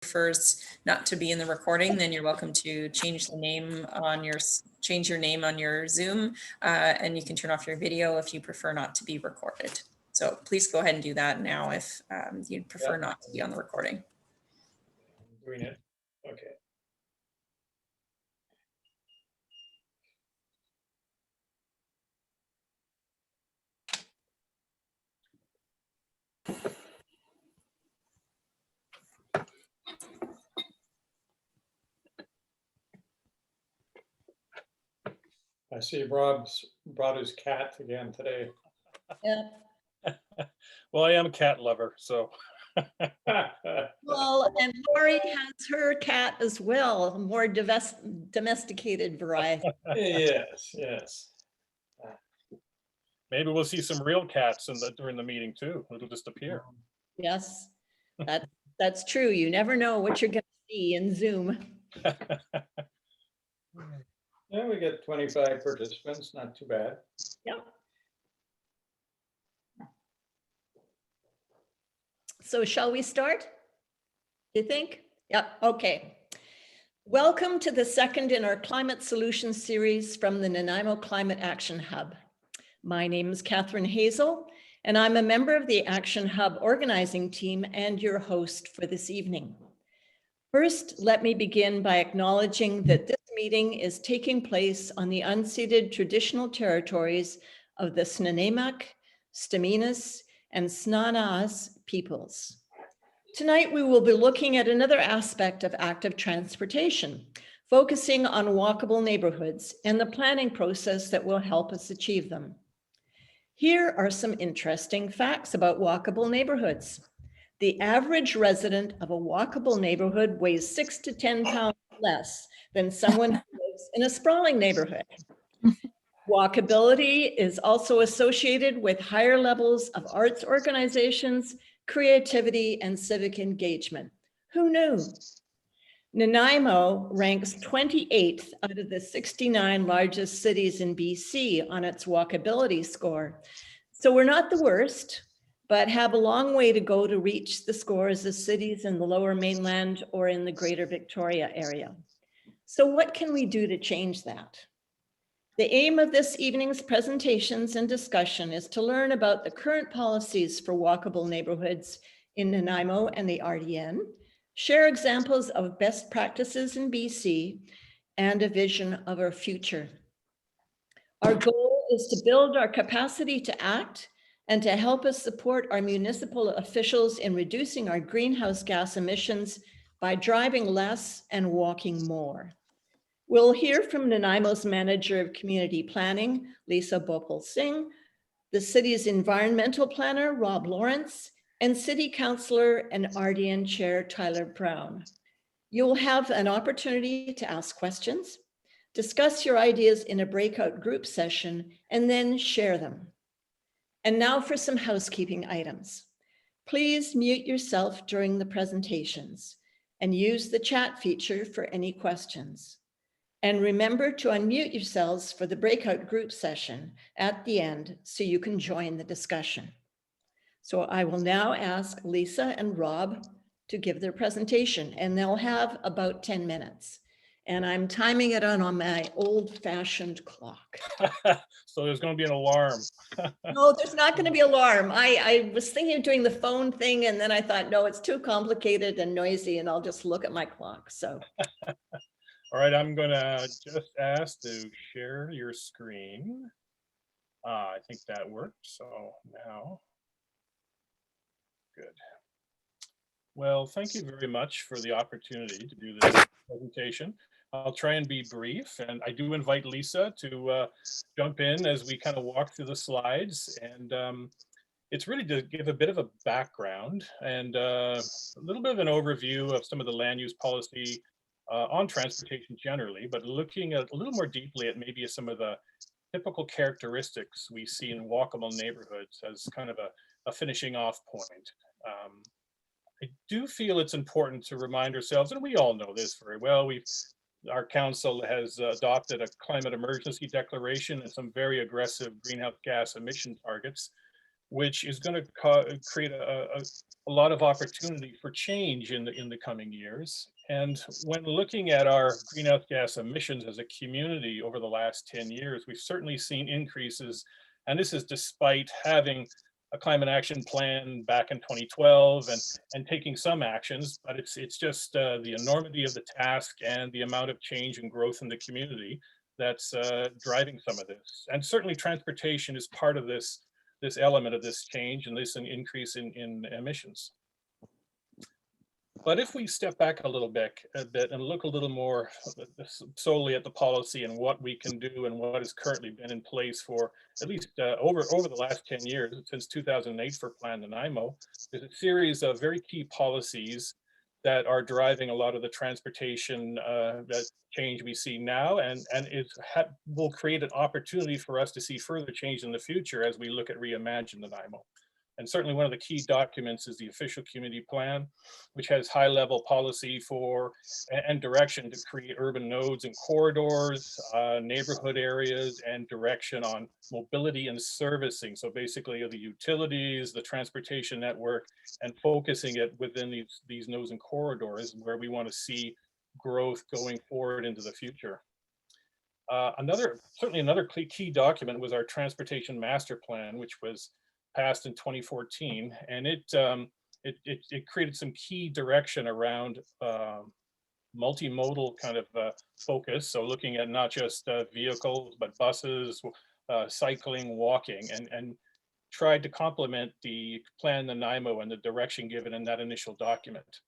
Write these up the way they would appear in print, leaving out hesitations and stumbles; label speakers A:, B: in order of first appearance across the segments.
A: prefers not to be in the recording, then you're welcome to change your name on your Zoom, and you can turn off your video if you prefer not to be recorded. So please go ahead and do that now if you'd prefer not to be on the recording.
B: I'm doing it. Okay. I see Rob's brought his cat again today.
C: Yeah.
D: Well, I am a cat lover, so.
C: Well, and Lori has her cat as well, a more domesticated variety.
B: Yes, yes.
D: Maybe we'll see some real cats during the meeting too. It'll just appear.
C: Yes, that's true. You never know what you're going to see in Zoom.
B: Yeah, we get 25 participants, not too bad.
C: Yep. So shall we start? You think? Yep. Okay. Welcome to the second in our climate solutions series from the Nanaimo Climate Action Hub. My name is Catherine Hazel, and I'm a member of the Action Hub organizing team and your host for this evening. First, let me begin by acknowledging that this meeting is taking place on the unceded traditional territories of the Snuneymuxw, Staminas, and Snanaas peoples. Tonight, we will be looking at another aspect of active transportation, focusing on walkable neighborhoods and the planning process that will help us achieve them. Here are some interesting facts about walkable neighborhoods. The average resident of a walkable neighborhood weighs 6 to 10 pounds less than someone who lives in a sprawling neighborhood. Walkability is also associated with higher levels of arts organizations, creativity, and civic engagement. Who knew? Nanaimo ranks 28th out of the 69 largest cities in BC on its walkability score. So we're not the worst, but have a long way to go to reach the scores of cities in the Lower Mainland or in the Greater Victoria area. So what can we do to change that? The aim of this evening's presentations and discussion is to learn about the current policies for walkable neighborhoods in Nanaimo and the RDN, share examples of best practices in BC, and a vision of our future. Our goal is to build our capacity to act and to help us support our municipal officials in reducing our greenhouse gas emissions by driving less and walking more. We'll hear from Nanaimo's Manager of Community Planning, Lisa Bhopalsingh, the city's environmental planner, Rob Lawrance, and City Councillor and RDN Chair, Tyler Brown. You'll have an opportunity to ask questions, discuss your ideas in a breakout group session, and then share them. And now for some housekeeping items. Please mute yourself during the presentations and use the chat feature for any questions. And remember to unmute yourselves for the breakout group session at the end so you can join the discussion. So I will now ask Lisa and Rob to give their presentation, and they'll have about 10 minutes. And I'm timing it on my old-fashioned clock.
D: So there's going to be an alarm.
C: No, there's not going to be an alarm. I was thinking of doing the phone thing, and then I thought, no, it's too complicated and noisy, and I'll just look at my clock. So.
D: All right, I'm going to just ask to share your screen. I think that worked. So now, good. Well, thank you very much for the opportunity to do this presentation. I'll try and be brief, and I do invite Lisa to jump in as we kind of walk through the slides. And it's really to give a bit of a background and a little bit of an overview of some of the land use policy on transportation generally, but looking at a little more deeply at maybe some of the typical characteristics we see in walkable neighborhoods as kind of a finishing off point. I do feel it's important to remind ourselves, and we all know this very well, our council has adopted a climate emergency declaration and some very aggressive greenhouse gas emission targets. which is going to create a lot of opportunity for change in the coming years. And when looking at our greenhouse gas emissions as a community over the last 10 years, we've certainly seen increases. And this is despite having a climate action plan back in 2012 and taking some actions, but it's just the enormity of the task and the amount of change and growth in the community that's driving some of this. And certainly transportation is part of this element of this change and this increase in emissions. But if we step back a bit and look a little more solely at the policy and what we can do and what has currently been in place for at least over the last 10 years, since 2008 for Plan Nanaimo, there's a series of very key policies that are driving a lot of the transportation that change we see now, and will create an opportunity for us to see further change in the future as we look at Reimagine Nanaimo. And certainly one of the key documents is the official community plan, which has high level policy for and direction to create urban nodes and corridors, neighborhood areas, and direction on mobility and servicing. So basically the utilities, the transportation network, and focusing it within these nodes and corridors where we want to see growth going forward into the future. Certainly another key document was our transportation master plan, which was passed in 2014, and it created some key direction around multimodal kind of focus. So looking at not just vehicles, but buses, cycling, walking, and tried to complement the Plan Nanaimo and the direction given in that initial document.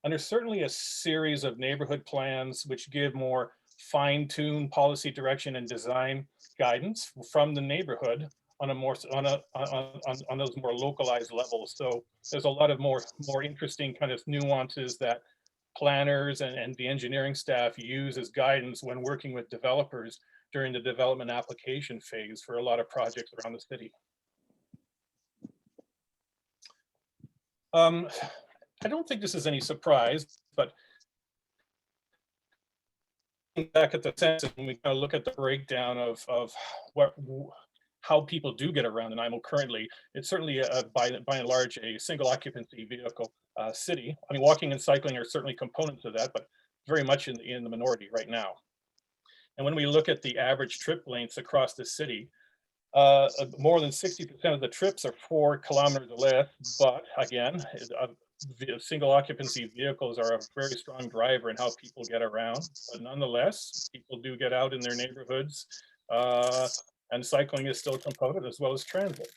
D: And there's certainly a series of neighborhood plans which give more fine-tuned policy direction and design guidance from the neighborhood on those more localized levels. So there's a lot of more interesting kind of nuances that planners and the engineering staff use as guidance when working with developers during the development application phase for a lot of projects around the city. I don't think this is any surprise, but back at the census, when we kind of look at the breakdown of how people do get around Nanaimo currently, it's certainly by and large a single occupancy vehicle city. I mean, walking and cycling are certainly components of that, but very much in the minority right now. And when we look at the average trip lengths across the city, more than 60% of the trips are 4 kilometers or less, but again, single occupancy vehicles are a very strong driver in how people get around. But nonetheless, people do get out in their neighborhoods, and cycling is still a component as well as transit.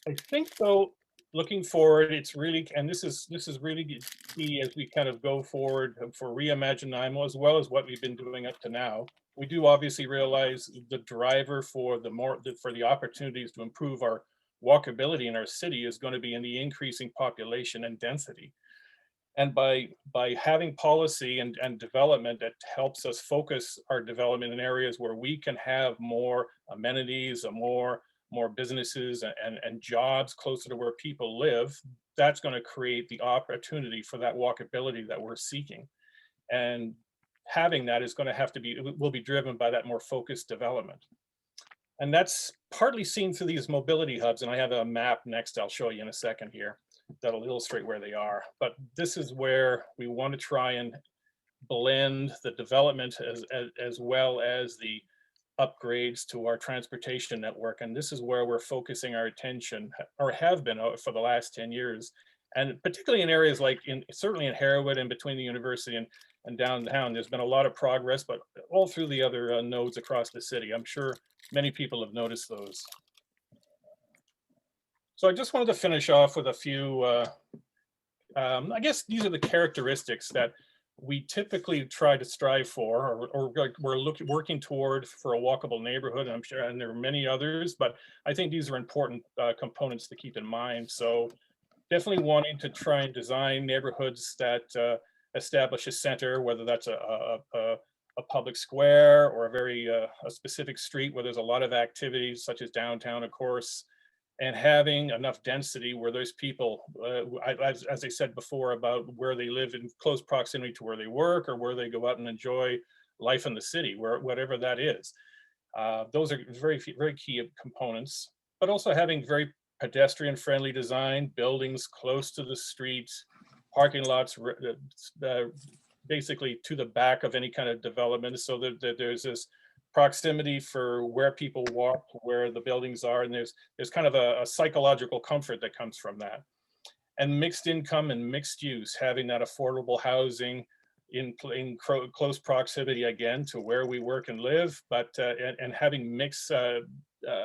D: I think though, looking forward, it's really, and this is really key as we kind of go forward for Reimagine Nanaimo, as well as what we've been doing up to now. We do obviously realize the driver for the opportunities to improve our walkability in our city is going to be in the increasing population and density. And by having policy and development that helps us focus our development in areas where we can have more amenities, more businesses and jobs closer to where people live, that's going to create the opportunity for that walkability that we're seeking. And having that is going to will be driven by that more focused development. And that's partly seen through these mobility hubs. And I have a map next I'll show you in a second here that'll illustrate where they are. But this is where we want to try and blend the development as well as the upgrades to our transportation network. And this is where we're focusing our attention, or have been for the last 10 years. And particularly in areas like certainly in Harewood and between the university and downtown, there's been a lot of progress, but all through the other nodes across the city. I'm sure many people have noticed those. So I just wanted to finish off with a few, I guess these are the characteristics that we typically try to strive for, or we're working toward for a walkable neighborhood. And I'm sure, and there are many others, but I think these are important components to keep in mind. So definitely wanting to try and design neighborhoods that establish a center, whether that's a public square or a specific street where there's a lot of activities, such as downtown, of course, and having enough density where those people, as I said before, about where they live in close proximity to where they work or where they go out and enjoy life in the city, whatever that is. Those are very key components, but also having very pedestrian friendly design, buildings close to the streets, parking lots basically to the back of any kind of development, so that there's this proximity for where people walk, where the buildings are, and there's kind of a psychological comfort that comes from that. And mixed income and mixed use, having that affordable housing in close proximity again to where we work and live, but and having mixed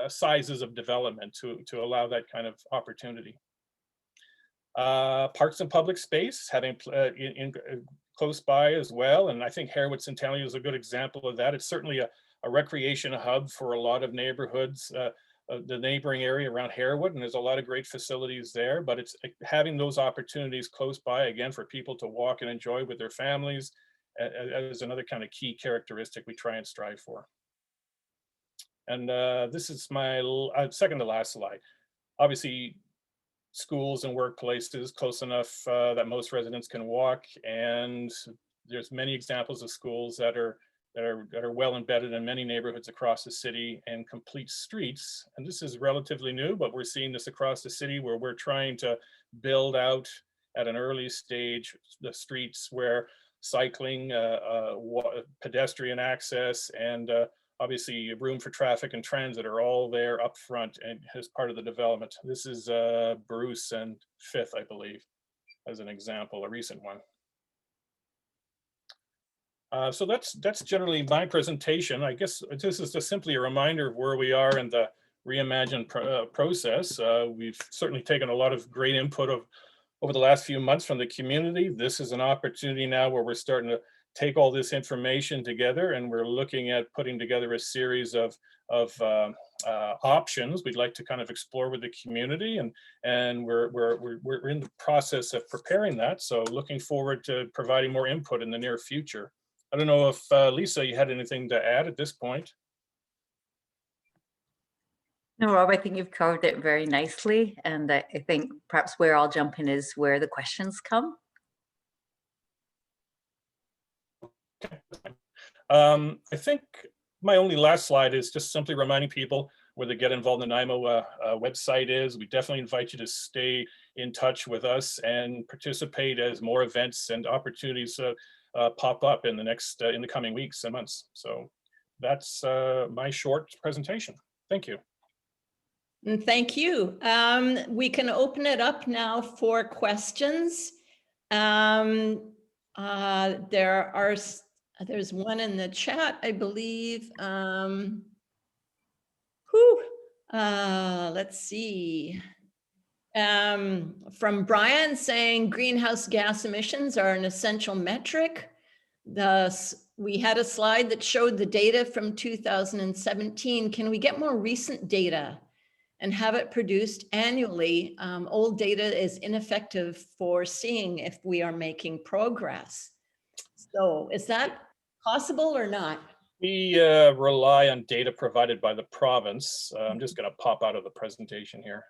D: sizes of development to allow that kind of opportunity. Parks and public space, having close by as well, and I think Harewood Centennial is a good example of that. It's certainly a recreation hub for a lot of neighborhoods, the neighboring area around Harewood, and there's a lot of great facilities there, but it's having those opportunities close by again for people to walk and enjoy with their families as another kind of key characteristic we try and strive for. And this is my second to last slide. Obviously, schools and workplaces close enough that most residents can walk, and there's many examples of schools that are well embedded in many neighborhoods across the city, and complete streets. And this is relatively new, but we're seeing this across the city where we're trying to build out at an early stage the streets where cycling, pedestrian access, and obviously room for traffic and transit are all there up front and as part of the development. This is Bruce and Fifth, I believe, as an example, a recent one. So that's generally my presentation. I guess this is just simply a reminder of where we are in the Reimagine process. We've certainly taken a lot of great input over the last few months from the community. This is an opportunity now where we're starting to take all this information together, and we're looking at putting together a series of options we'd like to kind of explore with the community, and we're in the process of preparing that. So looking forward to providing more input in the near future. I don't know if Lisa, you had anything to add at this point?
E: No, Rob, I think you've covered it very nicely. And I think perhaps where I'll jump in is where the questions come.
D: I think my only last slide is just simply reminding people where the Get Involved in Nanaimo website is. We definitely invite you to stay in touch with us and participate as more events and opportunities pop up in the coming weeks and months. So that's my short presentation. Thank you.
C: And thank you. We can open it up now for questions. There's one in the chat, I believe. Let's see. From Brian saying greenhouse gas emissions are an essential metric. Thus, we had a slide that showed the data from 2017. Can we get more recent data and have it produced annually? Old data is ineffective for seeing if we are making progress. So is that possible or not?
D: We rely on data provided by the province. I'm just going to pop out of the presentation here.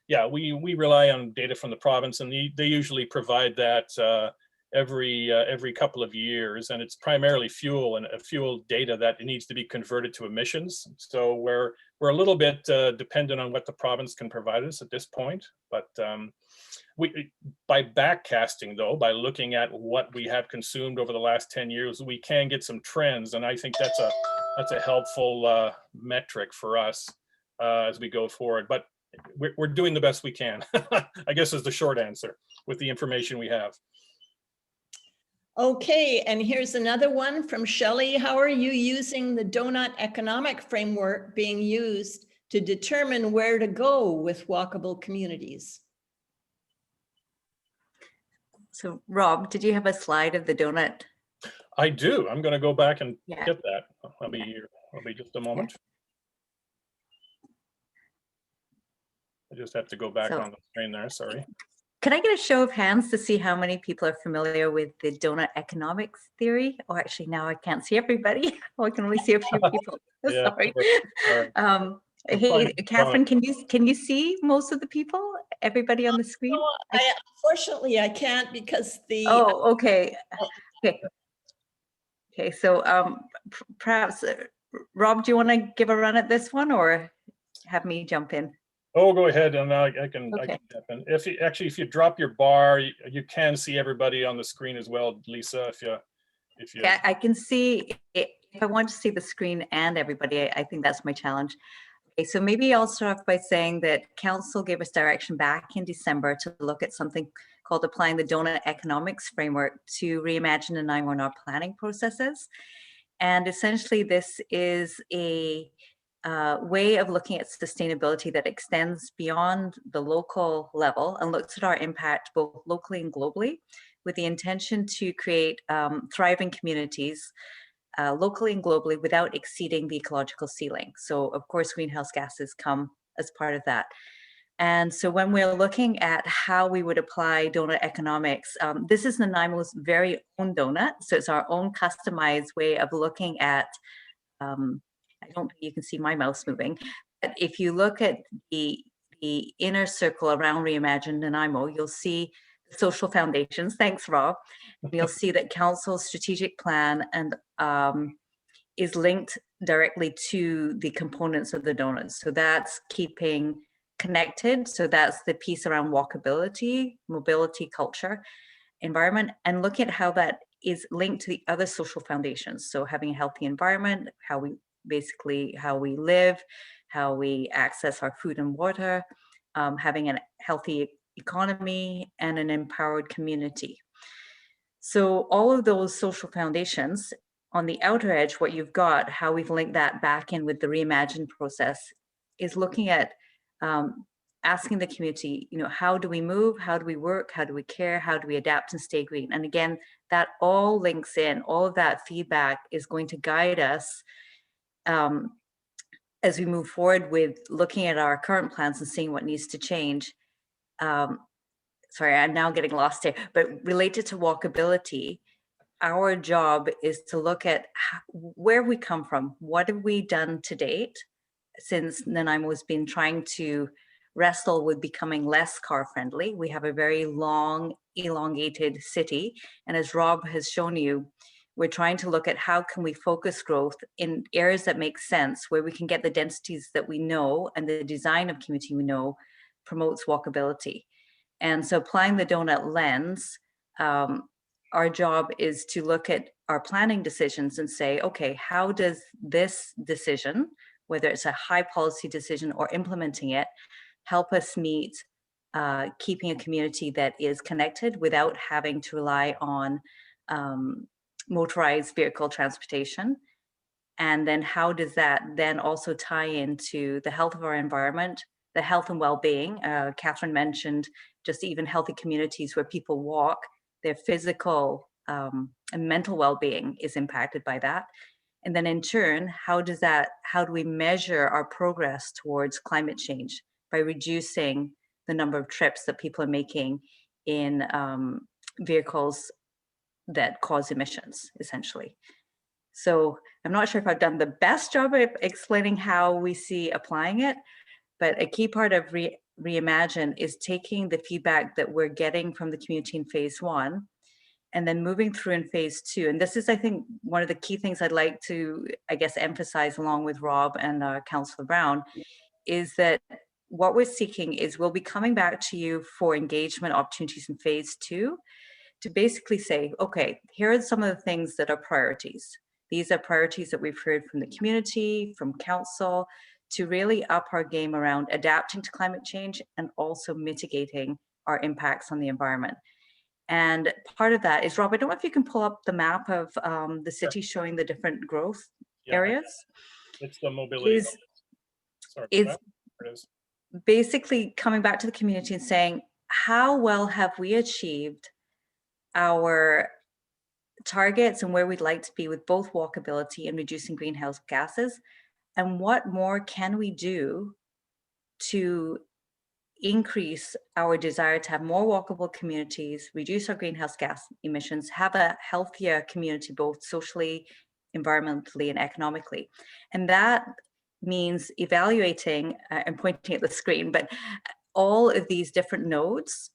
D: Yeah, we rely on data from the province, and they usually provide that every couple of years, and it's primarily fuel and fuel data that needs to be converted to emissions. So we're a little bit dependent on what the province can provide us at this point, but by backcasting though, by looking at what we have consumed over the last 10 years, we can get some trends, and I think that's a helpful metric for us as we go forward. But we're doing the best we can, I guess, is the short answer with the information we have.
C: Okay, and here's another one from Shelley. How are you using the donut economic framework being used to determine where to go with walkable communities?
E: So Rob, did you have a slide of the donut?
D: I do. I'm going to go back and get that. I'll be here. I'll be just a moment. I just have to go back on the screen there. Sorry.
E: Can I get a show of hands to see how many people are familiar with the donut economics theory? Oh, actually, now I can't see everybody. Oh, I can only see a few people. Sorry. Hey, Catherine, can you see most of the people? Everybody on the screen?
C: Unfortunately, I can't because the.
E: Oh, okay. Okay. So perhaps Rob, do you want to give a run at this one or have me jump in?
D: Oh, go ahead, and I can
E: Okay.
D: step in. If you drop your bar, you can see everybody on the screen as well, Lisa. If you
E: Yeah, I can see it. If I want to see the screen and everybody, I think that's my challenge. Okay, so maybe I'll start off by saying that Council gave us direction back in December to look at something called applying the donut economics framework to reimagine Nanaimo in our planning processes. And essentially this is a way of looking at sustainability that extends beyond the local level and looks at our impact both locally and globally, with the intention to create thriving communities locally and globally without exceeding the ecological ceiling. So of course, greenhouse gases come as part of that. And so when we're looking at how we would apply donut economics, this is Nanaimo's very own donut. So it's our own customized way of looking at, I don't think you can see my mouse moving, but if you look at the inner circle around Reimagine Nanaimo, you'll see the social foundations. Thanks, Rob. You'll see that Council's strategic plan and is linked directly to the components of the donuts. So that's keeping connected. So that's the piece around walkability, mobility, culture, environment, and looking at how that is linked to the other social foundations. So having a healthy environment, how we live, how we access our food and water, having a healthy economy and an empowered community. So all of those social foundations, on the outer edge, what you've got, how we've linked that back in with the Reimagine process, is looking at asking the community, how do we move? How do we work? How do we care? How do we adapt and stay green? And again, that all links in, all of that feedback is going to guide us as we move forward with looking at our current plans and seeing what needs to change. Sorry, I'm now getting lost here, but related to walkability, our job is to look at where we come from. What have we done to date since Nanaimo has been trying to wrestle with becoming less car friendly? We have a very long, elongated city. And as Rob has shown you, we're trying to look at how can we focus growth in areas that make sense, where we can get the densities that we know and the design of community we know promotes walkability. And so applying the donut lens, our job is to look at our planning decisions and say, okay, how does this decision, whether it's a high policy decision or implementing it, help us meet keeping a community that is connected without having to rely on motorized vehicle transportation? And then how does that then also tie into the health of our environment, the health and well-being? Catherine mentioned just even healthy communities where people walk, their physical and mental well-being is impacted by that. And then in turn, how do we measure our progress towards climate change by reducing the number of trips that people are making in vehicles that cause emissions, essentially. So I'm not sure if I've done the best job of explaining how we see applying it, but a key part of Reimagine is taking the feedback that we're getting from the community in phase 1 and then moving through in phase 2. And this is, I think, one of the key things I'd like to, emphasize along with Rob and Councillor Brown, is that what we're seeking is we'll be coming back to you for engagement opportunities in phase 2 to basically say, okay, here are some of the things that are priorities. These are priorities that we've heard from the community, from council, to really up our game around adapting to climate change and also mitigating our impacts on the environment. And part of that is, Rob, I don't know if you can pull up the map of the city showing the different growth areas.
D: It's the mobility.
E: Is basically coming back to the community and saying, how well have we achieved our targets and where we'd like to be with both walkability and reducing greenhouse gases? And what more can we do to increase our desire to have more walkable communities, reduce our greenhouse gas emissions, have a healthier community, both socially, environmentally, and economically? And that means evaluating and pointing at the screen, but all of these different nodes,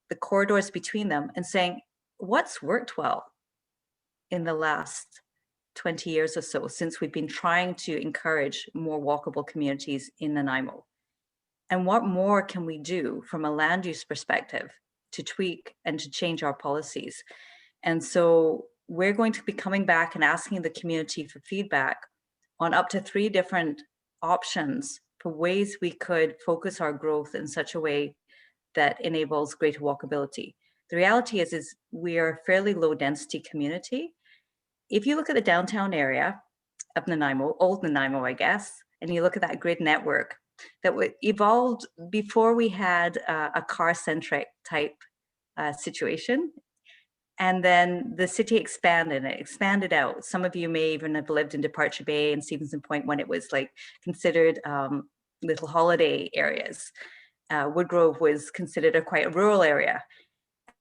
E: the corridors between them, and saying, what's worked well in the last 20 years or so since we've been trying to encourage more walkable communities in Nanaimo. And what more can we do from a land use perspective to tweak and to change our policies? And so we're going to be coming back and asking the community for feedback on up to 3 different options for ways we could focus our growth in such a way that enables greater walkability. The reality is we are a fairly low density community. If you look at the downtown area of Nanaimo, old Nanaimo, I guess, and you look at that grid network that evolved before we had a car-centric type situation. And then the city expanded, it expanded out. Some of you may even have lived in Departure Bay and Stevenson Point when it was like considered little holiday areas. Woodgrove was considered quite a rural area.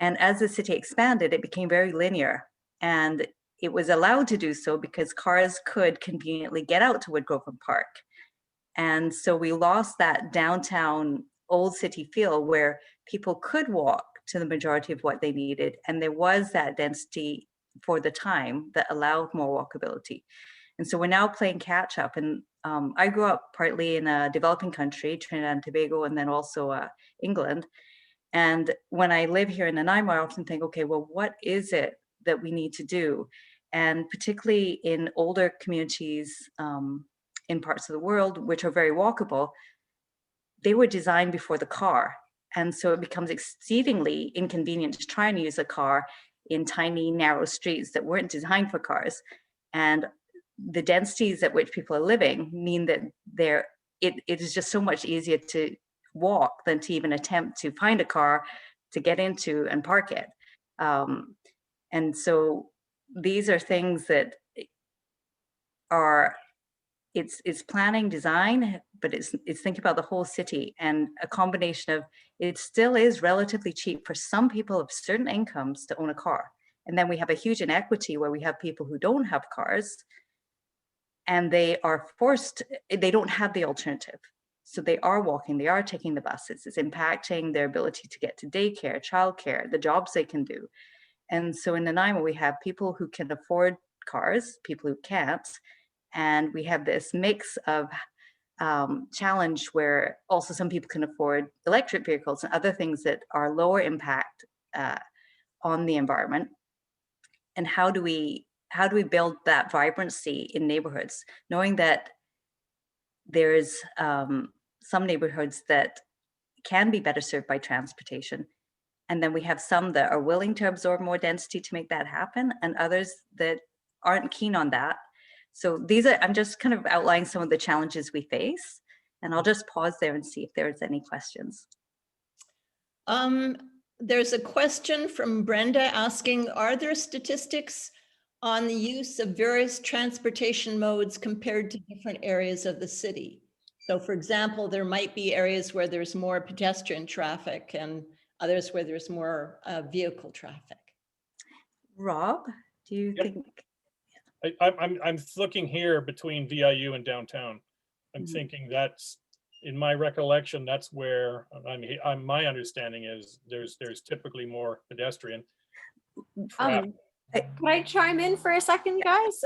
E: And as the city expanded, it became very linear. And it was allowed to do so because cars could conveniently get out to Woodgrove and Park. And so we lost that downtown old city feel where people could walk to the majority of what they needed. And there was that density for the time that allowed more walkability. And so we're now playing catch up. And I grew up partly in a developing country, Trinidad and Tobago, and then also England. And when I live here in Nanaimo, I often think, okay, well, what is it that we need to do? And particularly in older communities in parts of the world, which are very walkable, they were designed before the car. And so it becomes exceedingly inconvenient to try and use a car in tiny, narrow streets that weren't designed for cars. And the densities at which people are living mean that it is just so much easier to walk than to even attempt to find a car to get into and park it. And so these are things that are, it's planning design, but it's thinking about the whole city, and a combination of, it still is relatively cheap for some people of certain incomes to own a car. And then we have a huge inequity where we have people who don't have cars and they are forced, they don't have the alternative. So they are walking, they are taking the buses. It's impacting their ability to get to daycare, childcare, the jobs they can do. And so in Nanaimo, we have people who can afford cars, people who can't, and we have this mix of challenge where also some people can afford electric vehicles and other things that are lower impact on the environment. And how do we build that vibrancy in neighborhoods, knowing that there's some neighborhoods that can be better served by transportation. And then we have some that are willing to absorb more density to make that happen, and others that aren't keen on that. So I'm just kind of outlining some of the challenges we face, and I'll just pause there and see if there's any questions.
C: There's a question from Brenda asking, are there statistics on the use of various transportation modes compared to different areas of the city? So for example, there might be areas where there's more pedestrian traffic and others where there's more vehicle traffic.
E: Rob, do you think?
D: I'm looking here between VIU and downtown. I'm thinking that's, in my recollection, that's where my understanding is there's typically more pedestrian traffic.
F: Could I chime in for a second, guys?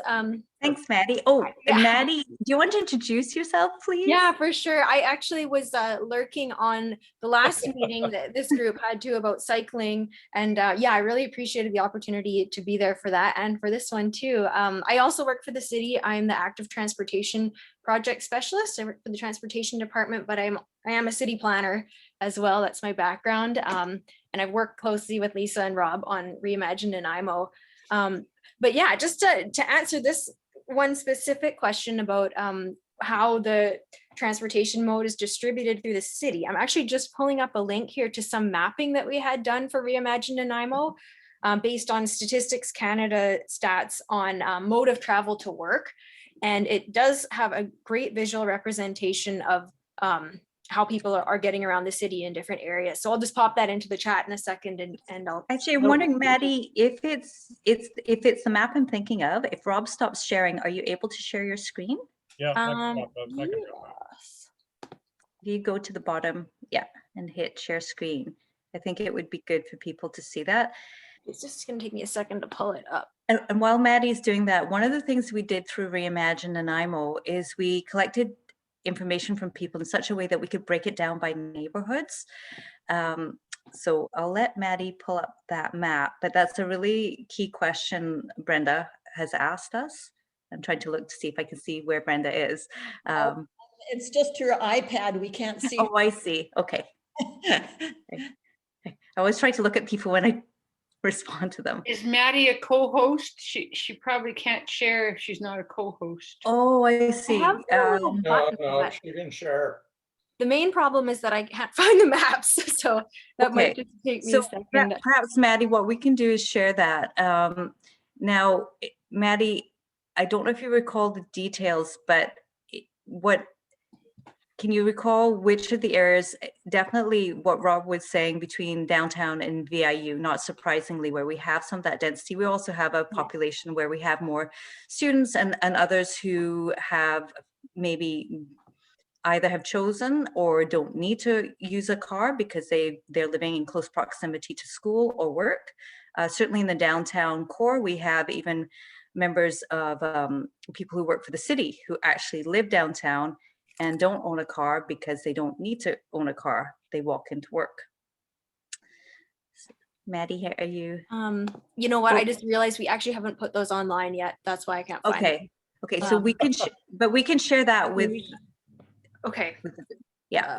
E: Thanks, Maddie. Oh, yeah. Maddie, do you want to introduce yourself, please?
F: Yeah, for sure. I actually was lurking on the last meeting that this group had to about cycling. And yeah, I really appreciated the opportunity to be there for that and for this one too. I also work for the city. I'm the active transportation project specialist. I work for the transportation department, but I am a city planner as well. That's my background. And I've worked closely with Lisa and Rob on Reimagine Nanaimo. But yeah, just to answer this one specific question about how the transportation mode is distributed through the city, I'm actually just pulling up a link here to some mapping that we had done for Reimagine Nanaimo based on Statistics Canada stats on mode of travel to work. And it does have a great visual representation of how people are getting around the city in different areas. So I'll just pop that into the chat in a second, and I'll
E: actually, I'm wondering, Maddie, if it's the map I'm thinking of, if Rob stops sharing, are you able to share your screen?
D: Yeah.
E: Yes. You go to the bottom, yeah, and hit share screen. I think it would be good for people to see that.
F: It's just going to take me a second to pull it up.
E: And while Maddie's doing that, one of the things we did through Reimagine Nanaimo is we collected information from people in such a way that we could break it down by neighborhoods. So I'll let Maddie pull up that map, but that's a really key question Brenda has asked us. I'm trying to look to see if I can see where Brenda is.
C: It's just your iPad. We can't see.
E: Oh, I see. Okay. I always try to look at people when I respond to them.
G: Is Maddie a co-host? She probably can't share if she's not a co-host.
E: Oh, I see.
F: have the little
B: No,
F: button,
B: no,
F: but
B: she can share.
F: the main problem is that I can't find the maps, so that might
E: Okay.
F: just take me
E: So
F: a second.
E: perhaps, Maddie, what we can do is share that. Now, Maddie, I don't know if you recall the details, but can you recall which of the areas, definitely what Rob was saying between downtown and VIU, not surprisingly, where we have some of that density. We also have a population where we have more students and others who have maybe either have chosen or don't need to use a car because they're living in close proximity to school or work. Certainly in the downtown core, we have even members of people who work for the city who actually live downtown and don't own a car because they don't need to own a car. They walk into work. So, Maddie, are you?
F: You know what? I just realized we actually haven't put those online yet. That's why I can't find it.
E: Okay. So we can, but we can share that with.
F: Okay.
E: Yeah.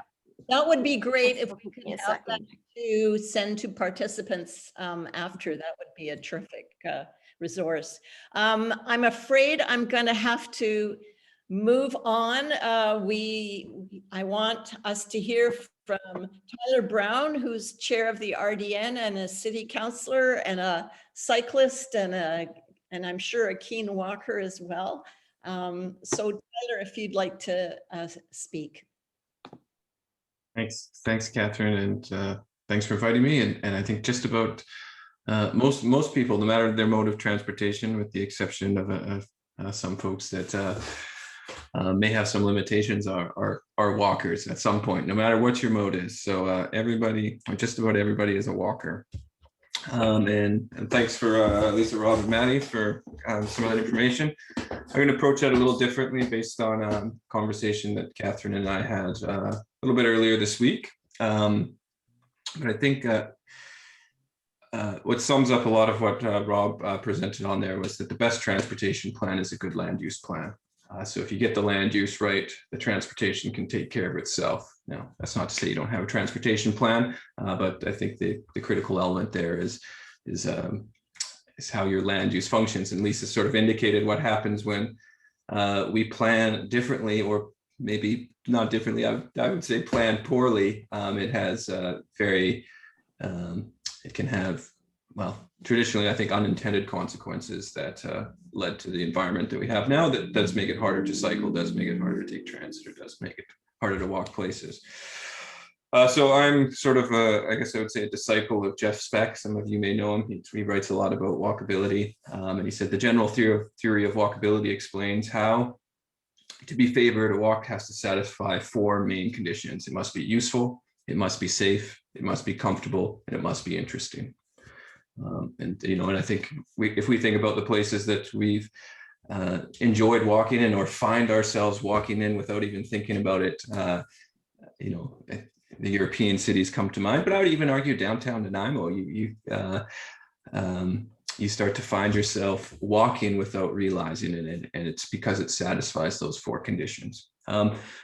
C: That would be great if we could
F: Give me a
C: have that
F: second.
C: to send to participants after. That would be a terrific resource. I'm afraid I'm going to have to move on. I want us to hear from Tyler Brown, who's chair of the RDN and a city councillor and a cyclist and I'm sure a keen walker as well. So Tyler, if you'd like to speak.
H: Thanks, Catherine, and thanks for inviting me. And I think just about most people, no matter their mode of transportation, with the exception of some folks that may have some limitations, are walkers at some point, no matter what your mode is. So everybody, or just about everybody, is a walker. And thanks for Lisa, Rob, and Maddie for some of that information. I'm going to approach that a little differently based on a conversation that Catherine and I had a little bit earlier this week. But I think what sums up a lot of what Rob presented on there was that the best transportation plan is a good land use plan. So if you get the land use right, the transportation can take care of itself. Now, that's not to say you don't have a transportation plan, but I think the critical element there is how your land use functions. And Lisa sort of indicated what happens when we plan differently, or maybe not differently. I would say plan poorly. It has it can have, well, traditionally, I think, unintended consequences that led to the environment that we have now. That does make it harder to cycle, does make it harder to take transit, or does make it harder to walk places. So I'm sort of, I guess I would say, a disciple of Jeff Speck. Some of you may know him. He writes a lot about walkability. And he said the general theory of walkability explains how, to be favored, a walk has to satisfy four main conditions. It must be useful, it must be safe, it must be comfortable, and it must be interesting. And I think if we think about the places that we've enjoyed walking in, or find ourselves walking in without even thinking about it, the European cities come to mind, but I would even argue downtown Nanaimo, you start to find yourself walking without realizing it, and it's because it satisfies those four conditions.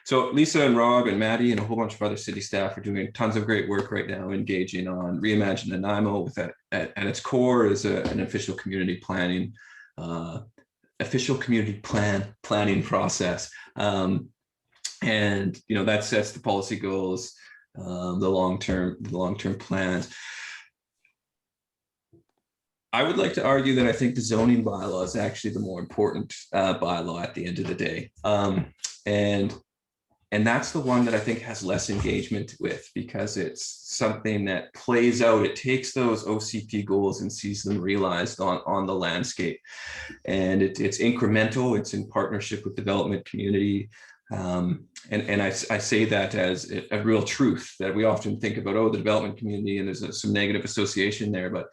H: So Lisa and Rob and Maddie and a whole bunch of other city staff are doing tons of great work right now, engaging on Reimagine Nanaimo. With that at its core is an official community planning planning process, and that sets the policy goals, the long-term plans. I would like to argue that I think the zoning bylaw is actually the more important bylaw at the end of the day. And that's the one that I think has less engagement with, because it's something that plays out. It takes those OCP goals and sees them realized on the landscape. And it's incremental. It's in partnership with development community. And I say that as a real truth, that we often think about, the development community, and there's some negative association there, but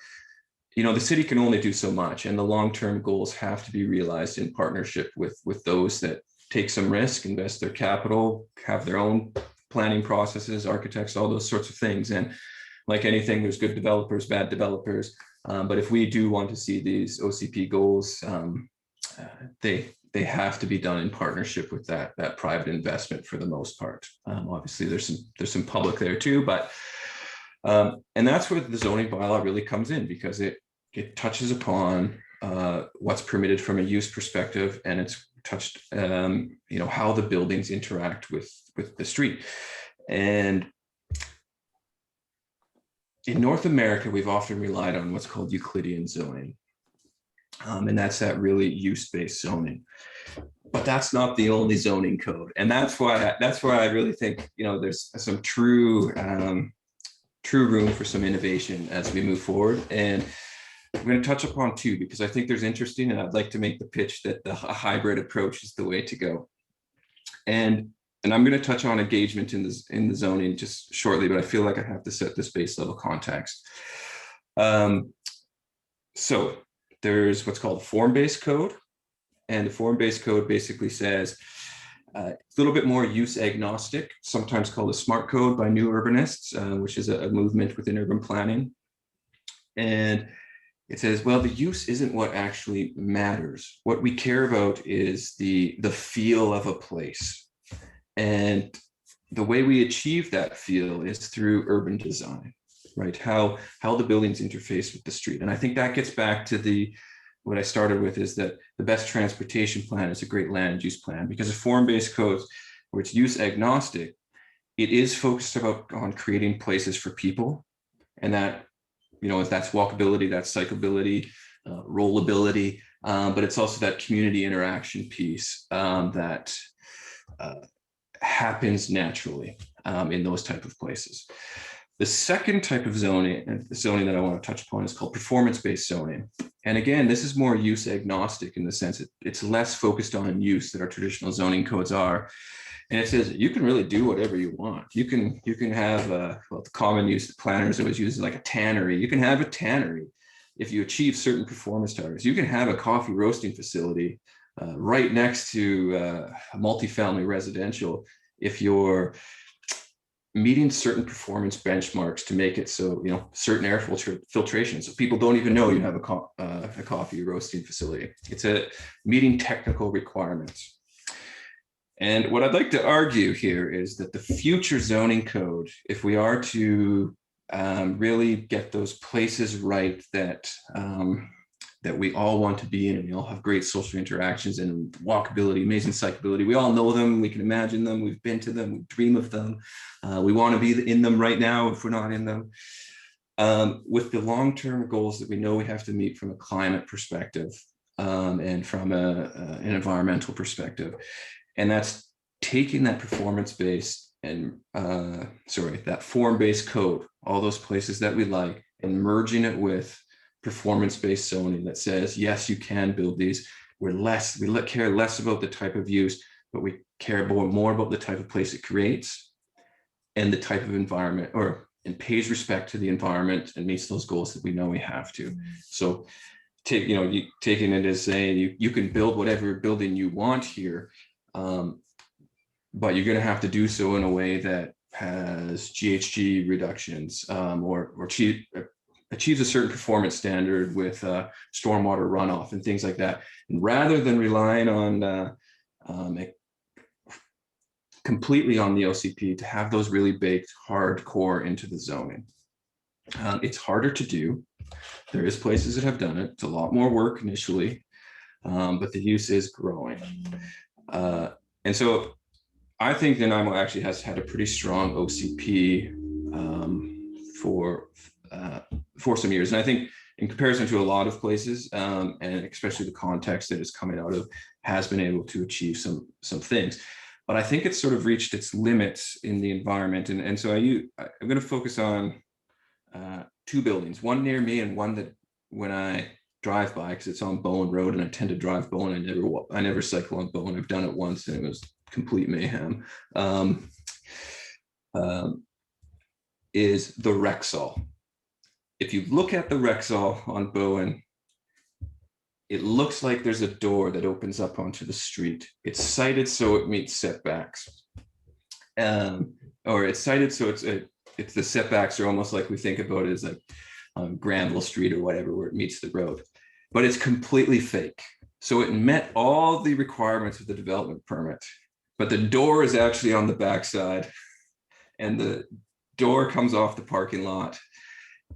H: you know, the city can only do so much, and the long-term goals have to be realized in partnership with those that take some risk, invest their capital, have their own planning processes, architects, all those sorts of things. And like anything, there's good developers, bad developers. But if we do want to see these OCP goals, they have to be done in partnership with that private investment for the most part. Obviously, there's some public there too, but and that's where the zoning bylaw really comes in, because it touches upon what's permitted from a use perspective, and it's touched you know, how the buildings interact with the street. And in North America, we've often relied on what's called Euclidean zoning. And that's that really use-based zoning. But that's not the only zoning code. And that's why I really think, you know, there's some true room for some innovation as we move forward. And I'm going to touch upon two, because I think there's interesting, and I'd like to make the pitch that a hybrid approach is the way to go. And I'm going to touch on engagement in the zoning just shortly, but I feel like I have to set this base level context. So there's what's called form-based code, and the form-based code basically says a little bit more use agnostic, sometimes called a smart code by new urbanists, which is a movement within urban planning. And it says, well, the use isn't what actually matters. What we care about is the feel of a place. And the way we achieve that feel is through urban design, right? How the buildings interface with the street. And I think that gets back to what I started with, is that the best transportation plan is a great land use plan, because a form-based code, where it's use agnostic, it is focused on creating places for people. And that, you know, that's walkability, that's cyclability, rollability, but it's also that community interaction piece that happens naturally in those type of places. The second type of zoning, and the zoning that I want to touch upon, is called performance-based zoning. And again, this is more use agnostic in the sense that it's less focused on use that our traditional zoning codes are. And it says you can really do whatever you want. You can have well, the common use that planners always use, like a tannery. You can have a tannery if you achieve certain performance targets. You can have a coffee roasting facility right next to a multifamily residential if you're meeting certain performance benchmarks to make it so, you know, certain air filtration, so people don't even know you have a coffee roasting facility. It's meeting technical requirements. And what I'd like to argue here is that the future zoning code, if we are to really get those places right that that we all want to be in, and we all have great social interactions and walkability, amazing cyclability. We all know them, we can imagine them, we've been to them, we dream of them. We want to be in them right now if we're not in them. With the long-term goals that we know we have to meet from a climate perspective and from an environmental perspective. And that's taking that performance-based and that form-based code, all those places that we like, and merging it with performance-based zoning that says, yes, you can build these. We care less about the type of use, but we care more about the type of place it creates and the type of environment, and pays respect to the environment and meets those goals that we know we have to. So taking it as saying you can build whatever building you want here, but you're going to have to do so in a way that has GHG reductions or achieves a certain performance standard with stormwater runoff and things like that. And rather than relying on completely on the OCP to have those really baked hardcore into the zoning. It's harder to do. There is places that have done it. It's a lot more work initially, but the use is growing. And so I think Nanaimo actually has had a pretty strong OCP for some years. And I think in comparison to a lot of places, and especially the context that is coming out of, has been able to achieve some things. But I think it's sort of reached its limits in the environment. And so I'm going to focus on two buildings, one near me and one that when I drive by, because it's on Bowen Road and I tend to drive Bowen. I never cycle on Bowen. I've done it once and it was complete mayhem. Is the Rexall. if you look at the Rexall on Bowen, it looks like there's a door that opens up onto the street. It's sited so it meets setbacks. Or it's sited so it's the setbacks are almost like we think about it as like Granville Street or whatever, where it meets the road. But it's completely fake. So it met all the requirements of the development permit, but the door is actually on the backside and the door comes off the parking lot.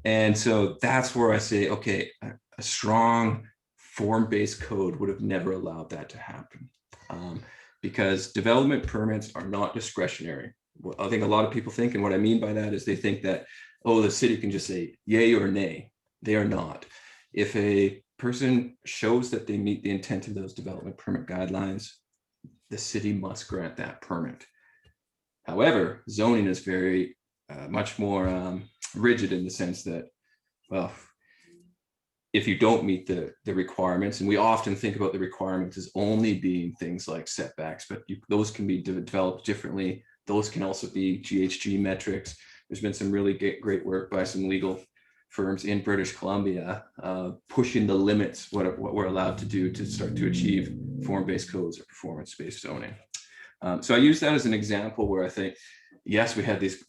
H: And so that's where I say, okay, a strong form-based code would have never allowed that to happen, because development permits are not discretionary. Well, I think a lot of people think, and what I mean by that is they think that, oh, the city can just say yay or nay. They are not. If a person shows that they meet the intent of those development permit guidelines, the city must grant that permit. However, zoning is very much more rigid in the sense that, well, if you don't meet the requirements, and we often think about the requirements as only being things like setbacks, but those can be developed differently. Those can also be GHG metrics. There's been some really great work by some legal firms in British Columbia pushing the limits, what we're allowed to do to start to achieve form-based codes or performance-based zoning. So I use that as an example where I think, yes, we had this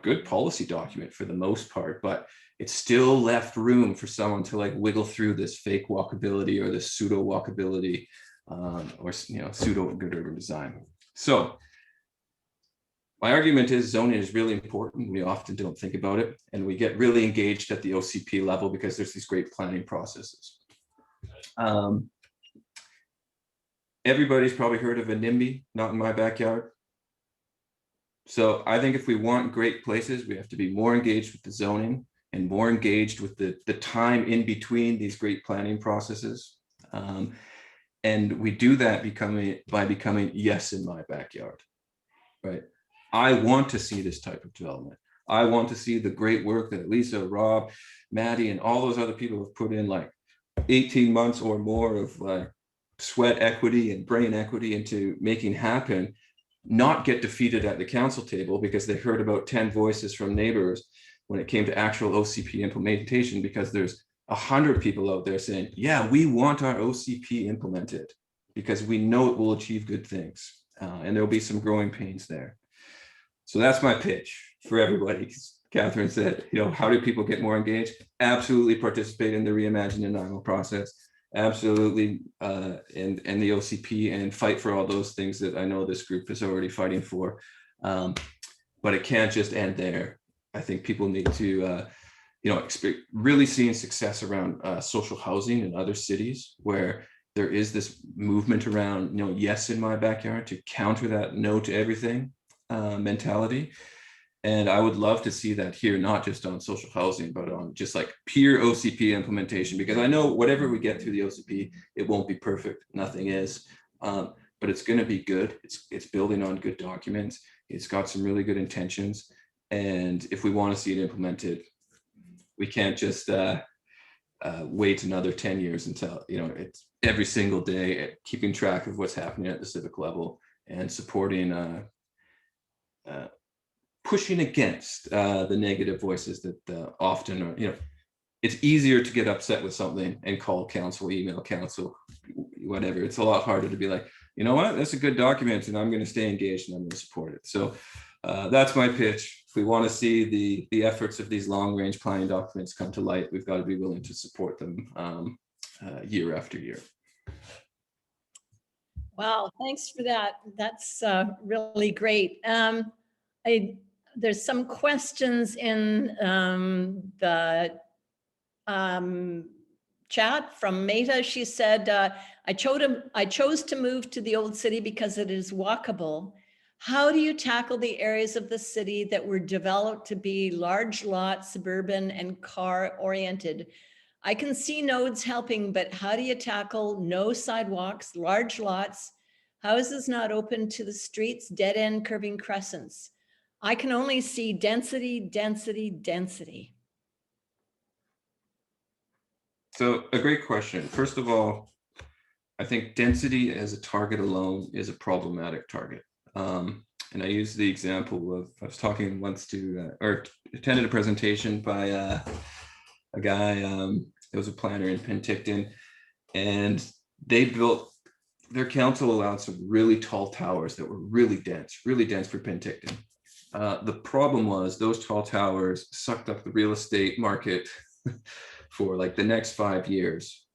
H: good policy document for the most part, but it still left room for someone to like wiggle through this fake walkability or this pseudo walkability or pseudo good urban design. So my argument is zoning is really important. We often don't think about it, and we get really engaged at the OCP level because there's these great planning processes. Everybody's probably heard of a NIMBY, not in my backyard. So I think if we want great places, we have to be more engaged with the zoning and more engaged with the time in between these great planning processes. And we do that by becoming yes in my backyard, right? I want to see this type of development. I want to see the great work that Lisa, Rob, Maddie, and all those other people have put in like 18 months or more of sweat equity and brain equity into making happen, not get defeated at the council table because they heard about 10 voices from neighbors when it came to actual OCP implementation, because there's 100 people out there saying, yeah, we want our OCP implemented because we know it will achieve good things. And there'll be some growing pains there. So that's my pitch for everybody. Catherine said, how do people get more engaged? Absolutely participate in the Reimagine Nanaimo process. Absolutely, and the OCP, and fight for all those things that I know this group is already fighting for. But it can't just end there. I think people need to, really seeing success around social housing in other cities where there is this movement around, yes in my backyard, to counter that no to everything mentality. And I would love to see that here, not just on social housing, but on just like pure OCP implementation, because I know whatever we get through the OCP, it won't be perfect. Nothing is, but it's going to be good. It's building on good documents. It's got some really good intentions. And if we want to see it implemented, we can't just wait another 10 years until, it's every single day keeping track of what's happening at the civic level and supporting pushing against the negative voices that often are, it's easier to get upset with something and call council, email council, whatever. It's a lot harder to be like, you know what, that's a good document and I'm going to stay engaged and I'm going to support it. So that's my pitch. If we want to see the efforts of these long range planning documents come to light, we've got to be willing to support them year after year.
C: Wow, thanks for that. That's really great. There's some questions in the chat from Meta. She said, I chose to move to the old city because it is walkable. How do you tackle the areas of the city that were developed to be large lot, suburban, and car oriented? I can see nodes helping, but how do you tackle no sidewalks, large lots, houses not open to the streets, dead end curving crescents? I can only see density, density, density.
H: So a great question. First of all, I think density as a target alone is a problematic target And I use the example of, I was talking once to, or attended a presentation by a guy, it was a planner in Penticton, and they built, their council allowed some really tall towers that were really dense for Penticton. The problem was those tall towers sucked up the real estate market for like the next 5 years.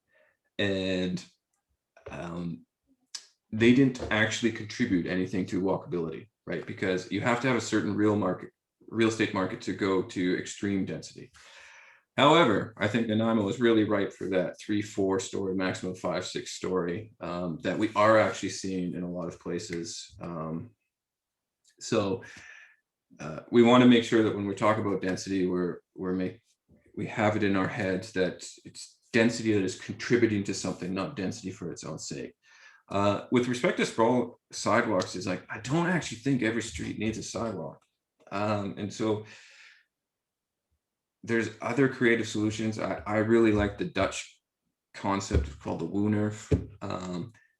H: And they didn't actually contribute anything to walkability, right? Because you have to have a certain real estate market to go to extreme density. However, I think Nanaimo is really right for that 3-4 story, maximum 5-6 story that we are actually seeing in a lot of places. So we want to make sure that when we talk about density, we have it in our heads that it's density that is contributing to something, not density for its own sake. With respect to sprawl sidewalks, is like, I don't actually think every street needs a sidewalk. And so there's other creative solutions. I really like the Dutch concept called the Woonerf,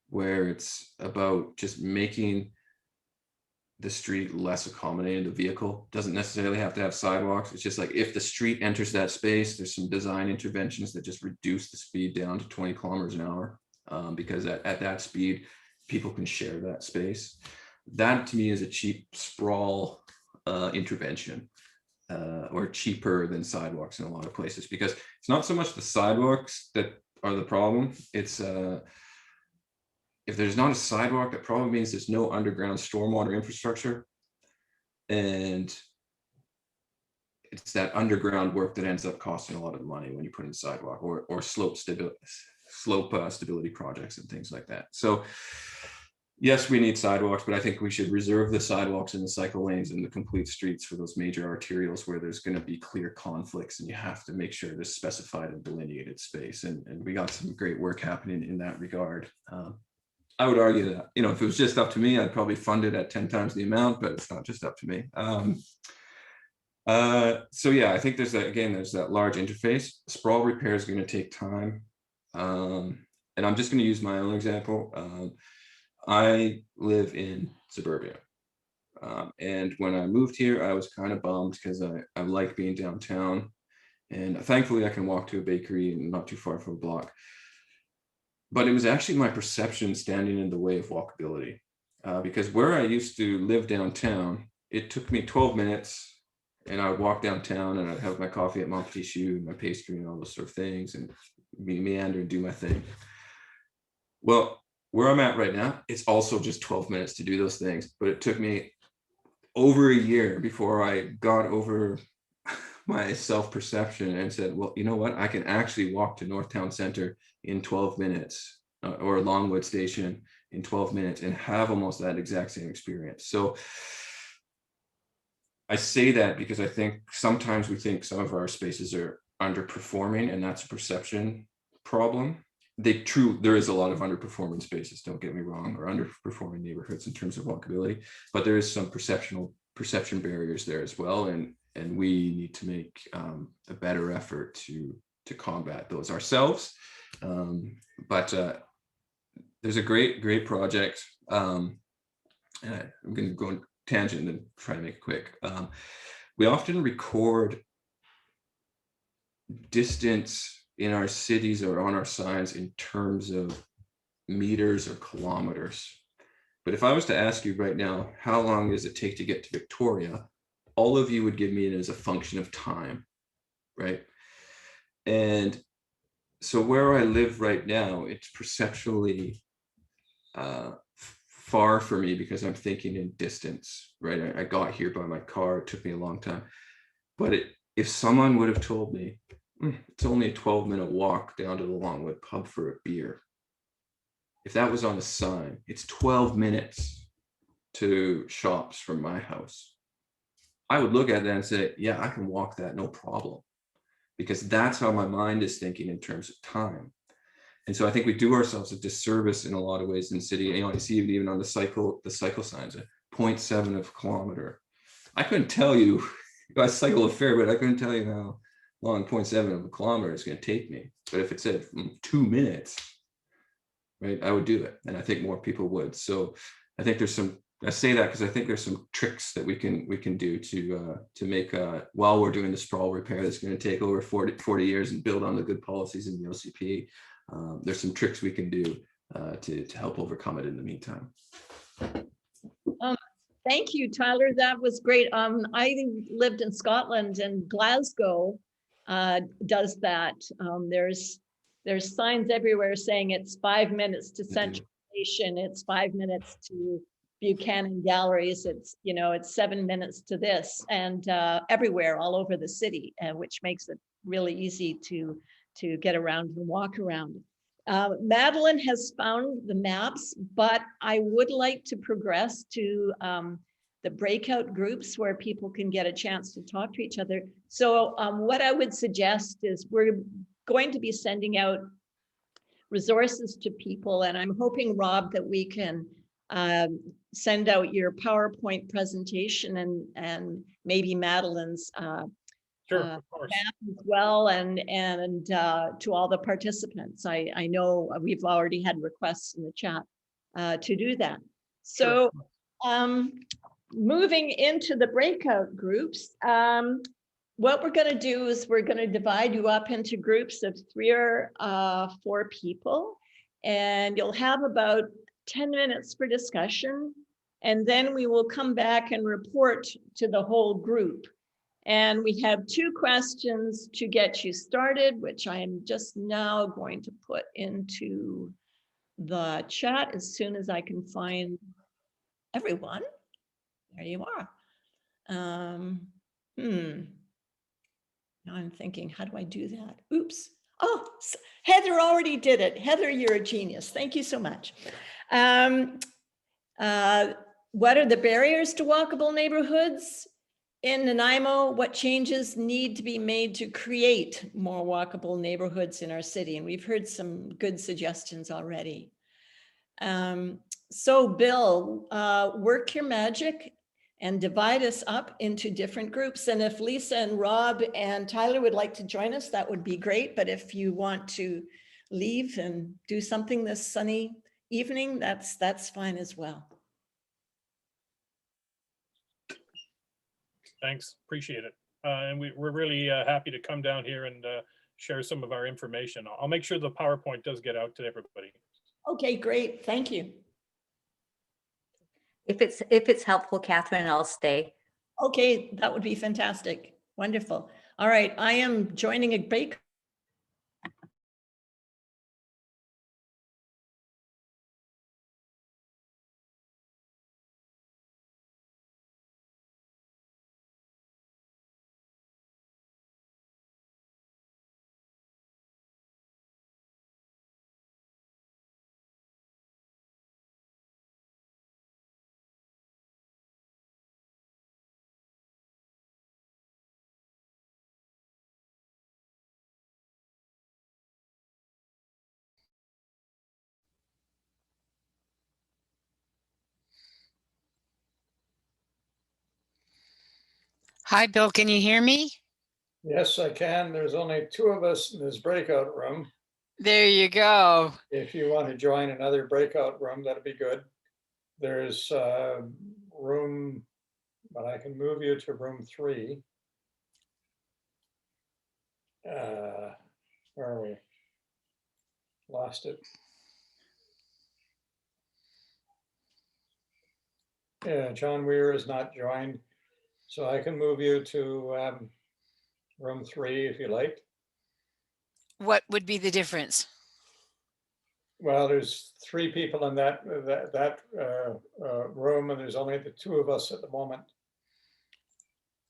H: where it's about just making the street less accommodating to the vehicle. Doesn't necessarily have to have sidewalks. It's just like if the street enters that space, there's some design interventions that just reduce the speed down to 20 kilometers an hour, because at that speed, people can share that space. That to me is a cheap sprawl intervention, or cheaper than sidewalks in a lot of places, because it's not so much the sidewalks that are the problem. It's if there's not a sidewalk, that probably means there's no underground stormwater infrastructure. And it's that underground work that ends up costing a lot of money when you put in sidewalk or slope stability projects and things like that. So yes, we need sidewalks, but I think we should reserve the sidewalks and the cycle lanes and the complete streets for those major arterials where there's going to be clear conflicts and you have to make sure there's specified and delineated space. And we got some great work happening in that regard. I would argue that, you know, if it was just up to me, I'd probably fund it at 10 times the amount, but it's not just up to me. So yeah, I think there's that, again, there's that large interface. Sprawl repair is going to take time. And I'm just going to use my own example. I live in suburbia. And when I moved here, I was kind of bummed because I like being downtown. And thankfully I can walk to a bakery and not too far from a block. But it was actually my perception standing in the way of walkability. Because where I used to live downtown, it took me 12 minutes and I would walk downtown and I'd have my coffee at Mon Petit Choux and my pastry and all those sort of things and meander and do my thing. Well, where I'm at right now, it's also just 12 minutes to do those things, but it took me over a year before I got over my self-perception and said, well, you know what, I can actually walk to Northtown Center in 12 minutes or Longwood Station in 12 minutes and have almost that exact same experience. So I say that because I think sometimes we think some of our spaces are underperforming, and that's a perception problem. There is a lot of underperforming spaces, don't get me wrong, or underperforming neighborhoods in terms of walkability, but there is some perception barriers there as well, and we need to make a better effort to combat those ourselves. But there's a great project. And I'm going to go on tangent and try to make it quick. We often record distance in our cities or on our signs in terms of meters or kilometers. But if I was to ask you right now, how long does it take to get to Victoria? All of you would give me it as a function of time, right? And so where I live right now, it's perceptually far for me because I'm thinking in distance, right? I got here by my car, it took me a long time. But if someone would have told me, it's only a 12-minute walk down to the Longwood pub for a beer. If that was on a sign, it's 12 minutes to shops from my house. I would look at that and say, yeah, I can walk that, no problem. Because that's how my mind is thinking in terms of time. And so I think we do ourselves a disservice in a lot of ways in the city. You know, I see it even on the cycle signs, 0.7 of a kilometer. I couldn't tell you, I cycle a fair bit, I couldn't tell you how long 0.7 of a kilometer is going to take me. But if it said 2 minutes, right, I would do it. And I think more people would. So I think there's some I say that because I think there's some tricks that we can do to make while we're doing the sprawl repair that's going to take over 40 years and build on the good policies in the OCP. There's some tricks we can do to help overcome it in the meantime.
C: Thank you, Tyler. That was great. I lived in Scotland, and Glasgow does that. There's signs everywhere saying it's 5 minutes to Central Station, it's 5 minutes to Buchanan Galleries, it's 7 minutes to this, and everywhere all over the city, which makes it really easy to get around and walk around. Madeline has found the maps, but I would like to progress to the breakout groups where people can get a chance to talk to each other. So what I would suggest is we're going to be sending out resources to people, and I'm hoping, Rob, that we can send out your PowerPoint presentation and maybe Madeline's
D: Sure, of course.
C: map as well, and to all the participants. I know we've already had requests in the chat to do that. So moving into the breakout groups, what we're going to do is we're going to divide you up into groups of 3 or 4 people, and you'll have about 10 minutes for discussion, and then we will come back and report to the whole group. And we have 2 questions to get you started, which I am just now going to put into the chat as soon as I can find everyone. There you are. Now I'm thinking, how do I do that? Oops. Oh, Heather already did it. Heather, you're a genius. Thank you so much. What are the barriers to walkable neighborhoods in Nanaimo? What changes need to be made to create more walkable neighborhoods in our city? And we've heard some good suggestions already. So Bill, work your magic and divide us up into different groups. And if Lisa and Rob and Tyler would like to join us, that would be great. But if you want to leave and do something this sunny evening, that's fine as well.
D: Thanks, appreciate it. And we're really happy to come down here and share some of our information. I'll make sure the PowerPoint does get out to everybody.
C: Okay, great, thank you.
E: If it's helpful, Catherine, I'll stay.
C: Okay, that would be fantastic. Wonderful. All right, I am joining a break.
I: Hi, Bill, can you hear me?
B: Yes, I can. There's only 2 of us in this breakout room.
I: There you go.
B: If you want to join another breakout room, that'd be good. There's room, but I can move you to room 3. Where are we? Lost it. Yeah, John Weir is not joined, so I can move you to room 3 if you like.
I: What would be the difference?
B: Well, there's 3 people in that room, and there's only the 2 of us at the moment.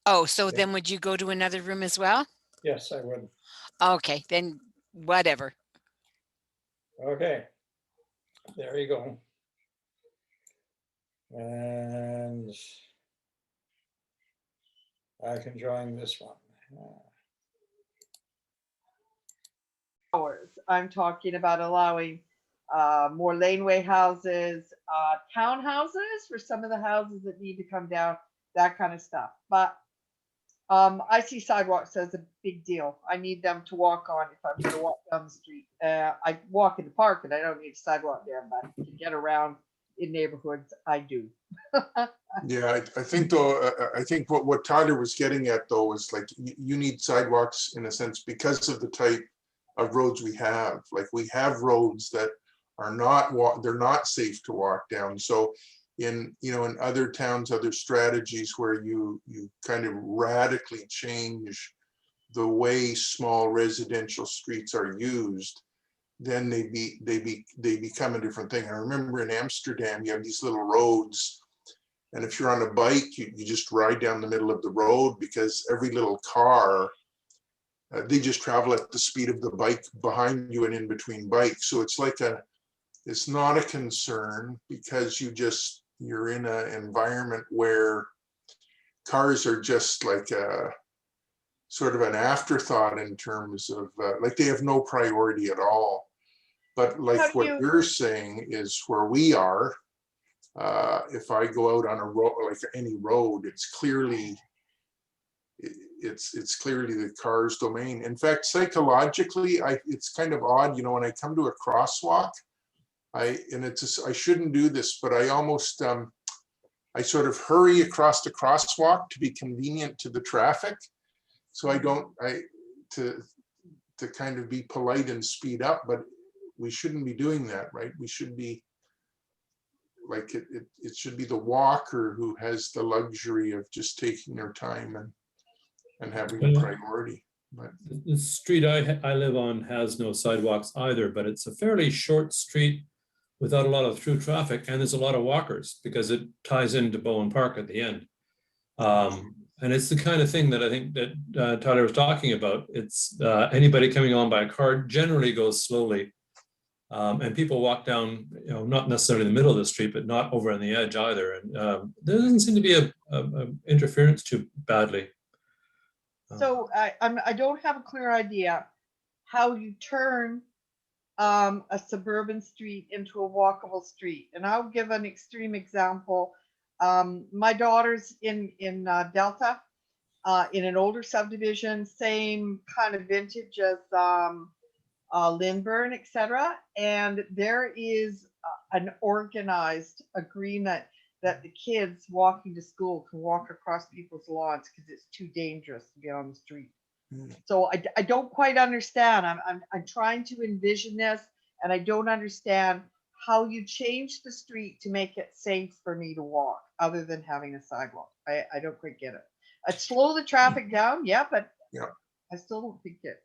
I: Oh, so then would you go to another room as well?
B: Yes, I would.
I: Okay, then whatever.
B: Okay, there you go. And I can join this one.
J: I'm talking about allowing more laneway houses, townhouses for some of the houses that need to come down, that kind of stuff. But I see sidewalks as a big deal. I need them to walk on if I'm going to walk down the street. I walk in the park and I don't need a sidewalk there, but to get around in neighborhoods, I do.
K: Yeah, I think though, I think what Tyler was getting at though is like you need sidewalks in a sense because of the type of roads we have. Like we have roads that are not they're not safe to walk down. So in in other towns, other strategies where you kind of radically change the way small residential streets are used, then they become a different thing. I remember in Amsterdam, you have these little roads. And if you're on a bike, you just ride down the middle of the road because every little car, they just travel at the speed of the bike behind you and in between bikes. So it's like it's not a concern because you're in an environment where cars are just like a sort of an afterthought in terms of like they have no priority at all. But like what you're saying is where we are, if I go out on a road, like any road, it's clearly the car's domain. In fact, psychologically, it's kind of odd, when I come to a crosswalk, I shouldn't do this, but I almost I sort of hurry across the crosswalk to be convenient to the traffic, so to kind of be polite and speed up. But we shouldn't be doing that, right? We should be like it should be the walker who has the luxury of just taking their time and having a priority. But
L: the street I live on has no sidewalks either, but it's a fairly short street without a lot of through traffic, and there's a lot of walkers because it ties into Bowen Park at the end. And it's the kind of thing that I think that Tyler was talking about. It's anybody coming on by a car generally goes slowly. And people walk down, not necessarily in the middle of the street, but not over on the edge either. And there doesn't seem to be a interference too badly.
J: So I don't have a clear idea how you turn a suburban street into a walkable street. And I'll give an extreme example. My daughter's in Delta, in an older subdivision, same kind of vintage as Lindburn, etc. And there is an organized agreement that the kids walking to school can walk across people's lawns because it's too dangerous to get on the street. So I don't quite understand. I'm trying to envision this, and I don't understand how you change the street to make it safe for me to walk, other than having a sidewalk. I don't quite get it. I'd slow the traffic down, but I still don't think it's.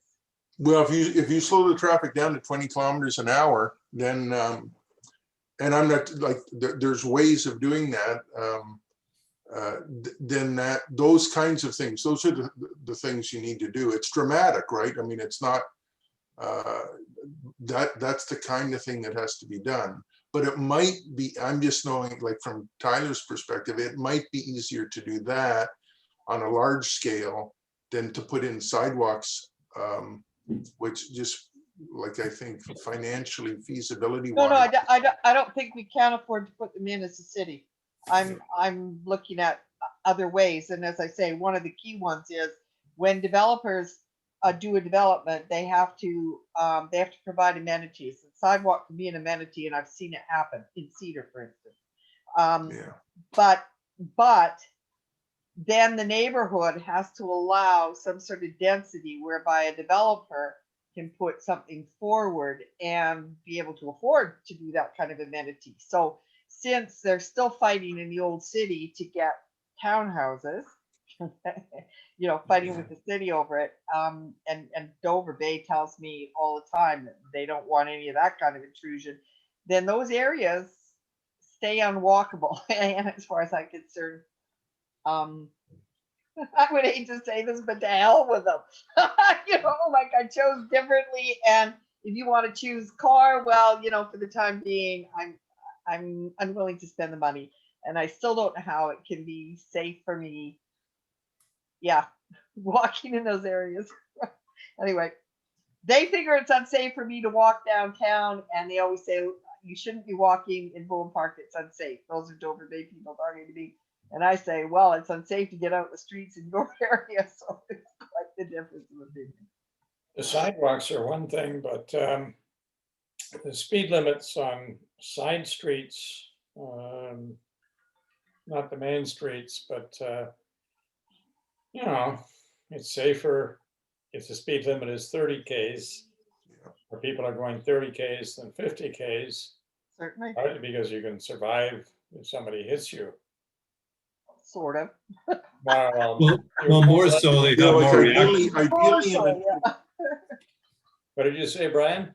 K: Well, if you slow the traffic down to 20 kilometers an hour, then and I'm not like there's ways of doing that. Then those kinds of things, those are the things you need to do. It's dramatic, right? I mean, it's not that's the kind of thing that has to be done. But it might be, I'm just knowing, like from Tyler's perspective, it might be easier to do that on a large scale than to put in sidewalks, which just like I think financially feasibility.
J: No, I don't think we can afford to put them in as a city. I'm looking at other ways, and as I say, one of the key ones is when developers do a development, they have to provide amenities. The sidewalk can be an amenity, and I've seen it happen in Cedar, for instance. But then the neighborhood has to allow some sort of density whereby a developer can put something forward and be able to afford to do that kind of amenity. So since they're still fighting in the old city to get townhouses, fighting with the city over it, and Dover Bay tells me all the time that they don't want any of that kind of intrusion, then those areas stay unwalkable. And as far as I'm concerned, I would hate to say this, but to hell with them. Like I chose differently, and if you want to choose car, well, for the time being, I'm unwilling to spend the money, and I still don't know how it can be safe for me. Walking in those areas. Anyway, they figure it's unsafe for me to walk downtown, and they always say you shouldn't be walking in Bowen Park. It's unsafe. Those are Dover Bay people talking to me. And I say, well, it's unsafe to get out in the streets in your area. So it's quite the difference of opinion.
B: The sidewalks are one thing, but the speed limits on side streets, not the main streets, but, you know, it's safer if the speed limit is 30 Ks, or people are going 30 Ks than 50 Ks,
J: Certainly,
B: partly because you can survive if somebody hits you.
J: sort of.
B: While,
L: Well, more so, they got
K: like
L: more reaction.
K: ideally,
B: what did you say, Brian?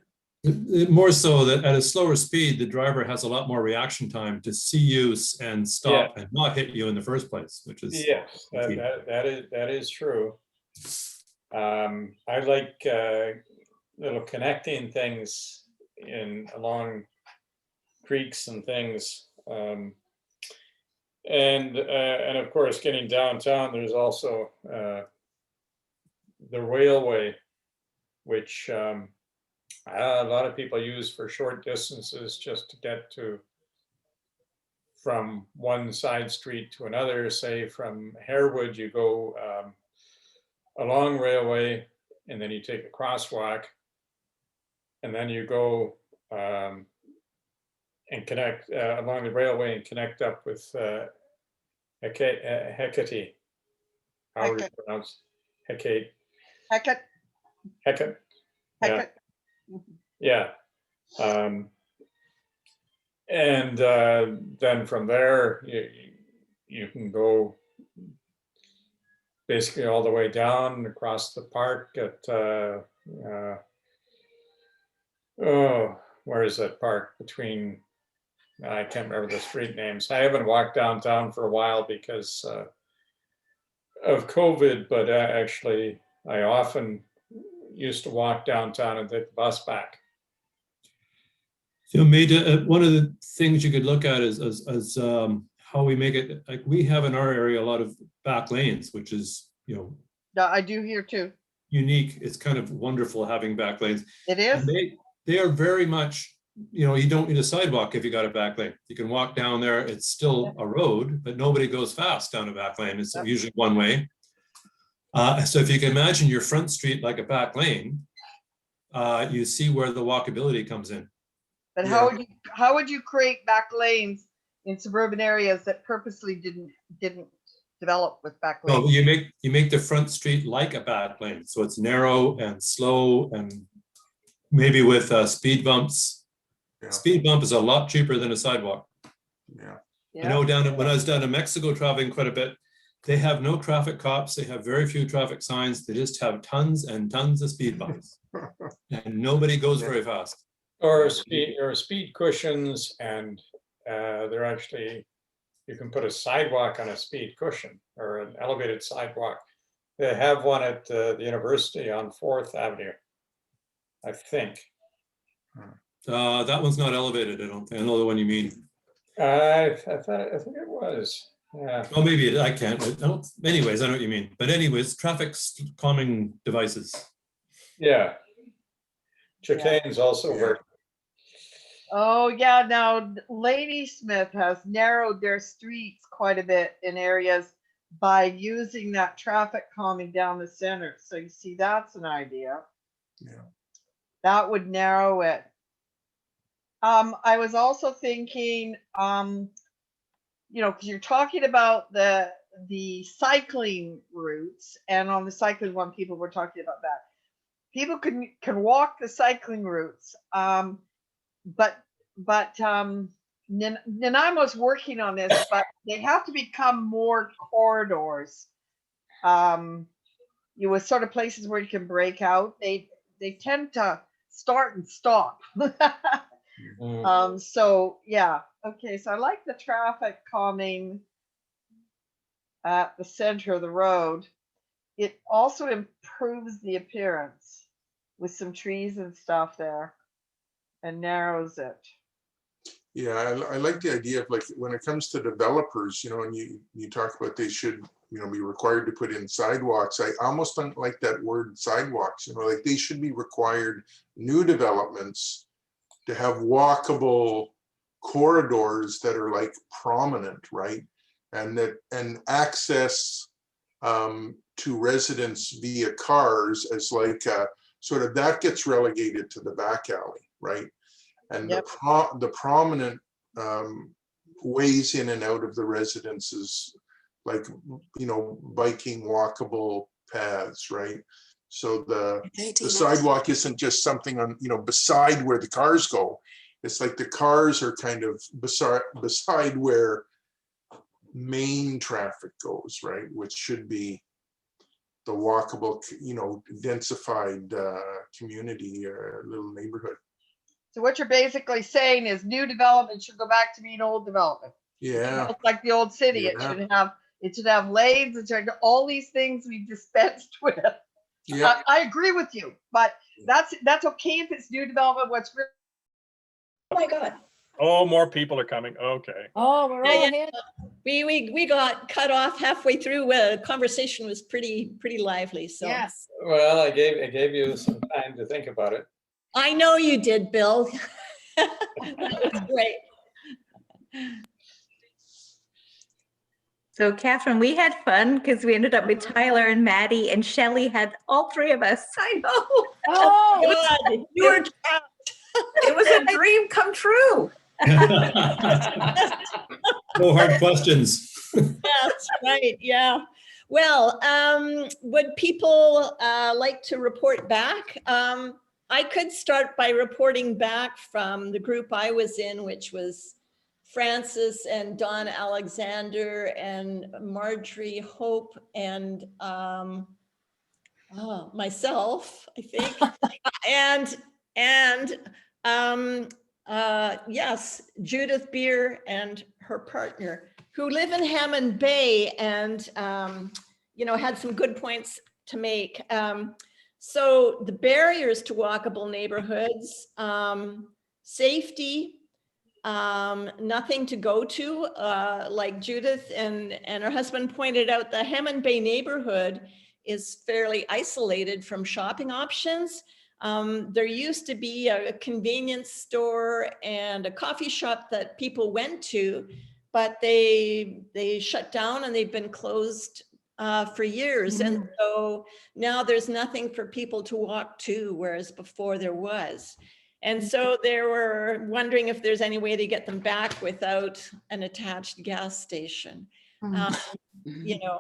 L: More so that at a slower speed, the driver has a lot more reaction time to see you and stop and not hit you in the first place, which is.
B: Yes, that is true. I like little connecting things along creeks and things. And of course, getting downtown, there's also the railway, which a lot of people use for short distances just to get from one side street to another. Say from Harewood, you go along railway, and then you take a crosswalk, and then you go and connect along the railway and connect up with Hecate. How would you pronounce Hecate?
J: Hecate.
B: Hecate.
J: Hecate.
B: Yeah. And then from there, you can go basically all the way down across the park at, where is that park between, I can't remember the street names. I haven't walked downtown for a while because of COVID, but actually I often used to walk downtown and take the bus back.
L: So one of the things you could look at is how we make it, like we have in our area a lot of back lanes, which is,
J: Yeah, I do here too.
L: unique. It's kind of wonderful having back lanes.
J: It is.
L: And they are very much, you don't need a sidewalk if you got a back lane. You can walk down there. It's still a road, but nobody goes fast down a back lane. It's usually one way. So if you can imagine your front street like a back lane, you see where the walkability comes in.
J: But how would you create back lanes in suburban areas that purposely didn't develop with back lanes?
L: Well, you make the front street like a back lane, so it's narrow and slow, and maybe with speed bumps.
K: Yeah.
L: Speed bump is a lot cheaper than a sidewalk.
K: Yeah.
L: I know when I was down in Mexico traveling quite a bit, they have no traffic cops. They have very few traffic signs. They just have tons and tons of speed bumps, and nobody goes very fast.
B: Or speed cushions, and they're actually, you can put a sidewalk on a speed cushion or an elevated sidewalk. They have one at the university on 4th Avenue, I think.
L: That one's not elevated, I don't think. I know the one you mean.
B: I think it was. Yeah.
L: Oh, maybe I can't. Anyways, I know what you mean. But anyways, traffic calming devices.
B: Yeah. Chicane's also work.
J: Oh yeah, now Ladysmith has narrowed their streets quite a bit in areas by using that traffic calming down the center. So you see, that's an idea.
K: Yeah.
J: That would narrow it. I was also thinking, because you're talking about the cycling routes, and on the cycling one, people were talking about that. People can walk the cycling routes, but Nanaimo's working on this, but they have to become more corridors. With sort of places where you can break out. They tend to start and stop. So yeah, okay. So I like the traffic calming at the center of the road. It also improves the appearance with some trees and stuff there, and narrows it.
K: Yeah, I like the idea of, like, when it comes to developers, and you talk about they should, be required to put in sidewalks. I almost don't like that word sidewalks, like they should be required, new developments, to have walkable corridors that are like prominent, right? And access to residents via cars as like sort of that gets relegated to the back alley, right? And the prominent ways in and out of the residences, like, you know, biking, walkable paths, right? So the sidewalk isn't just something on, you know, beside where the cars go. It's like the cars are kind of beside where main traffic goes, right? Which should be the walkable, you know, densified community or little neighborhood.
J: So what you're basically saying is new development should go back to being old development.
K: Yeah.
J: It's like the old city.
K: Yeah.
J: It should have lanes, it should have all these things we dispensed with.
K: Yeah.
J: I agree with you, but that's okay if it's new development. What's really,
C: Oh my God.
D: Oh, more people are coming. Okay.
F: Oh, we're all
C: Yeah,
F: ahead.
C: We got cut off halfway through. Conversation was pretty lively. So
F: Yes.
B: Well, I gave you some time to think about it.
C: I know you did, Bill. That was great.
E: So Catherine, we had fun because we ended up with Tyler and Maddie, and Shelley had all three of us. I know.
F: Oh,
C: God, you were
M: It was a dream come true.
L: No hard questions.
C: That's right. Yeah. Well, would people like to report back? I could start by reporting back from the group I was in, which was Francis and Don Alexander and Marjorie Hope and myself, I think. Yes, Judith Beer and her partner, who live in Hammond Bay and, you know, had some good points to make. So the barriers to walkable neighborhoods, safety, nothing to go to, like Judith and her husband pointed out, the Hammond Bay neighborhood is fairly isolated from shopping options. There used to be a convenience store and a coffee shop that people went to, but they shut down and they've been closed for years. And so now there's nothing for people to walk to, whereas before there was. And so they were wondering if there's any way to get them back without an attached gas station. You know,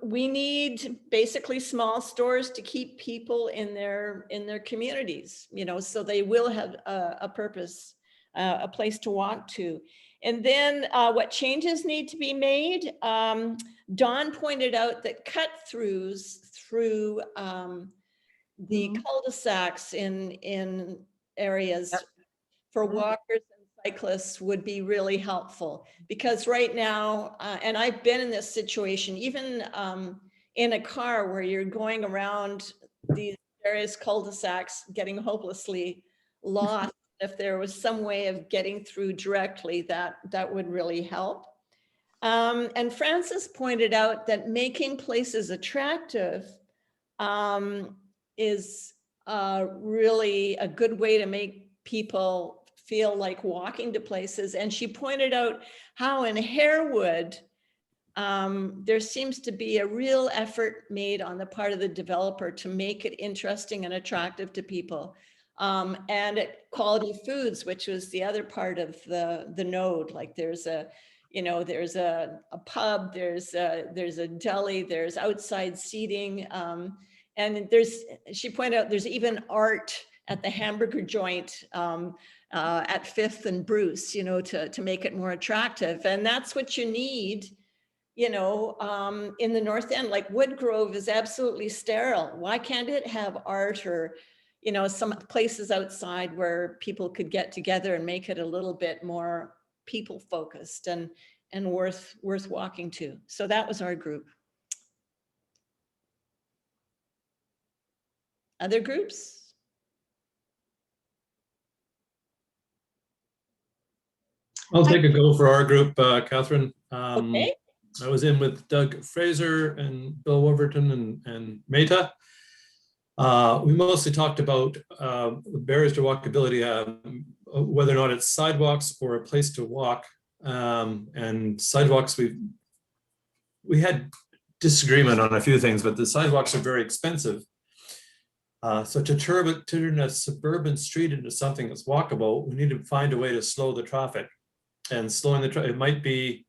C: we need basically small stores to keep people in their communities, you know, so they will have a purpose, a place to walk to. And then what changes need to be made? Dawn pointed out that cut throughs through the cul-de-sacs in areas for walkers and cyclists would be really helpful, because right now, and I've been in this situation, even in a car where you're going around these various cul-de-sacs, getting hopelessly lost. If there was some way of getting through directly, that would really help. And Francis pointed out that making places attractive is really a good way to make people feel like walking to places. And she pointed out how in Harewood, there seems to be a real effort made on the part of the developer to make it interesting and attractive to people. And at Quality Foods, which was the other part of the node, like there's a, you know, there's a pub, there's a deli, there's outside seating. And she pointed out, there's even art at the hamburger joint at 5th and Bruce, you know, to make it more attractive. And that's what you need, you know, in the North End. Like Woodgrove is absolutely sterile. Why can't it have art or, you know, some places outside where people could get together and make it a little bit more people focused and worth walking to? So that was our group. Other groups?
L: I'll take a go for our group, Catherine.
C: Okay.
L: I was in with Doug Fraser and Bill Wolverton and Meta. We mostly talked about barriers to walkability, whether or not it's sidewalks or a place to walk. And sidewalks, we had disagreement on a few things, but the sidewalks are very expensive. So to turn a suburban street into something that's walkable, we need to find a way to slow the traffic. And slowing the traffic, it might be,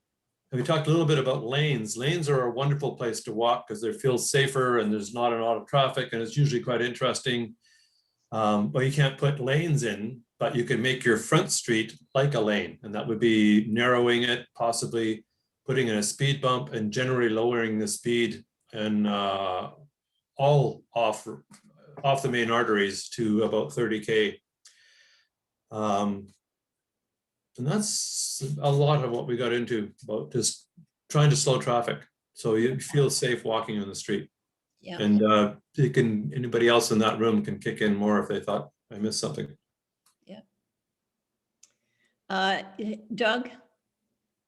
L: and we talked a little bit about lanes. Lanes are a wonderful place to walk because they feel safer and there's not a lot of traffic and it's usually quite interesting. But you can't put lanes in, but you can make your front street like a lane, and that would be narrowing it, possibly putting in a speed bump and generally lowering the speed and all off the main arteries to about 30K. And that's a lot of what we got into, about just trying to slow traffic so you feel safe walking on the street.
C: Yeah.
L: And anybody else in that room can kick in more if they thought I missed something.
C: Yeah. Doug,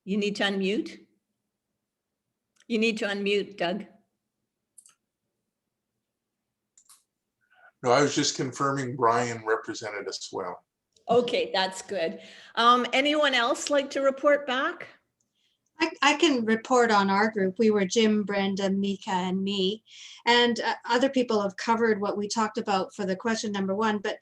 C: you need to unmute. You need to unmute, Doug.
K: No, I was just confirming Brian represented us well.
C: Okay, that's good. Anyone else like to report back?
N: I can report on our group. We were Jim, Brenda, Mika, and me. And other people have covered what we talked about for the question number one. But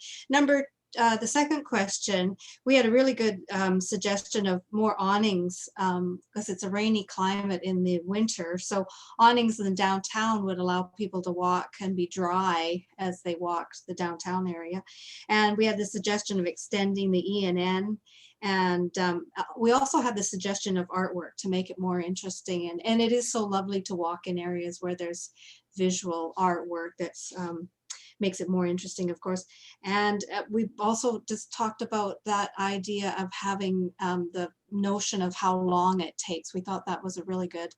N: the second question, we had a really good suggestion of more awnings because it's a rainy climate in the winter. So awnings in downtown would allow people to walk and be dry as they walked the downtown area. And we had the suggestion of extending the E&N. And we also had the suggestion of artwork to make it more interesting. And it is so lovely to walk in areas where there's visual artwork that's makes it more interesting, of course. And we've also just talked about that idea of having the notion of how long it takes. We thought that was a really good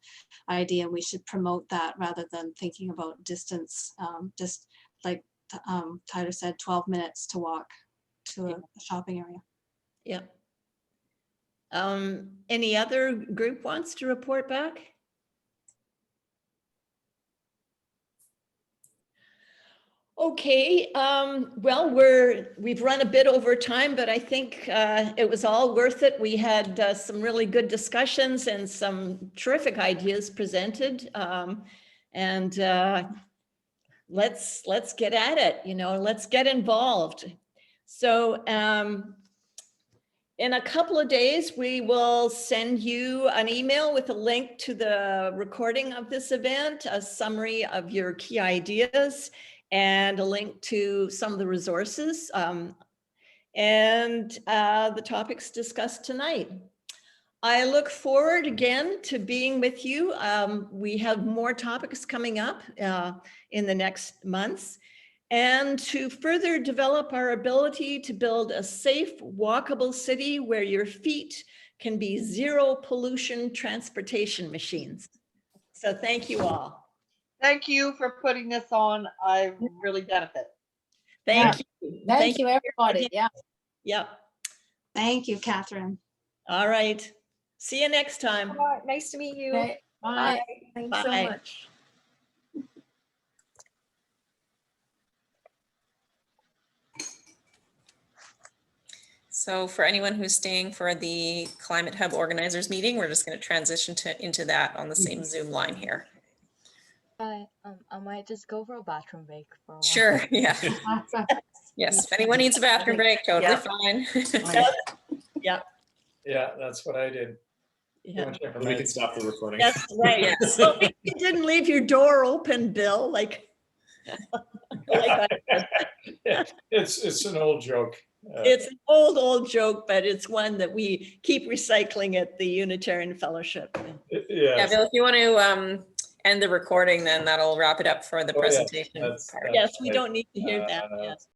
N: idea, and we should promote that rather than thinking about distance. Just like Tyler said, 12 minutes to walk to a shopping area.
C: Yeah. Any other group wants to report back? Okay, well, we've run a bit over time, but I think it was all worth it. We had some really good discussions and some terrific ideas presented. And let's get at it, let's get involved. So in a couple of days, we will send you an email with a link to the recording of this event, a summary of your key ideas, and a link to some of the resources and the topics discussed tonight. I look forward again to being with you. We have more topics coming up in the next months, and to further develop our ability to build a safe, walkable city where your feet can be zero pollution transportation machines. So thank you all.
J: Thank you for putting this on. I really benefit.
C: Thank you.
M: Thank you, everybody. Yeah.
C: Yep.
N: Thank you, Catherine.
C: All right. See you next time.
F: All right, nice to meet you.
M: Okay, bye.
F: Thanks so
C: Bye.
F: much.
A: So for anyone who's staying for the Climate Hub organizers meeting, we're just going to transition into that on the same Zoom line here.
O: I might just go for a bathroom break for a while.
A: Sure, yeah. Yes, if anyone needs a bathroom break, totally fine.
C: Yeah.
B: Yeah, that's what I did.
C: Yeah.
D: We can stop the recording.
C: That's right.
A: Yes.
C: So you didn't leave your door open, Bill, like.
B: Yeah, it's an old joke.
C: It's an old joke, but it's one that we keep recycling at the Unitarian Fellowship.
A: Yeah, Bill, if you want to end the recording, then that'll wrap it up for the presentation.
C: Yes, we don't need to hear that. Yes.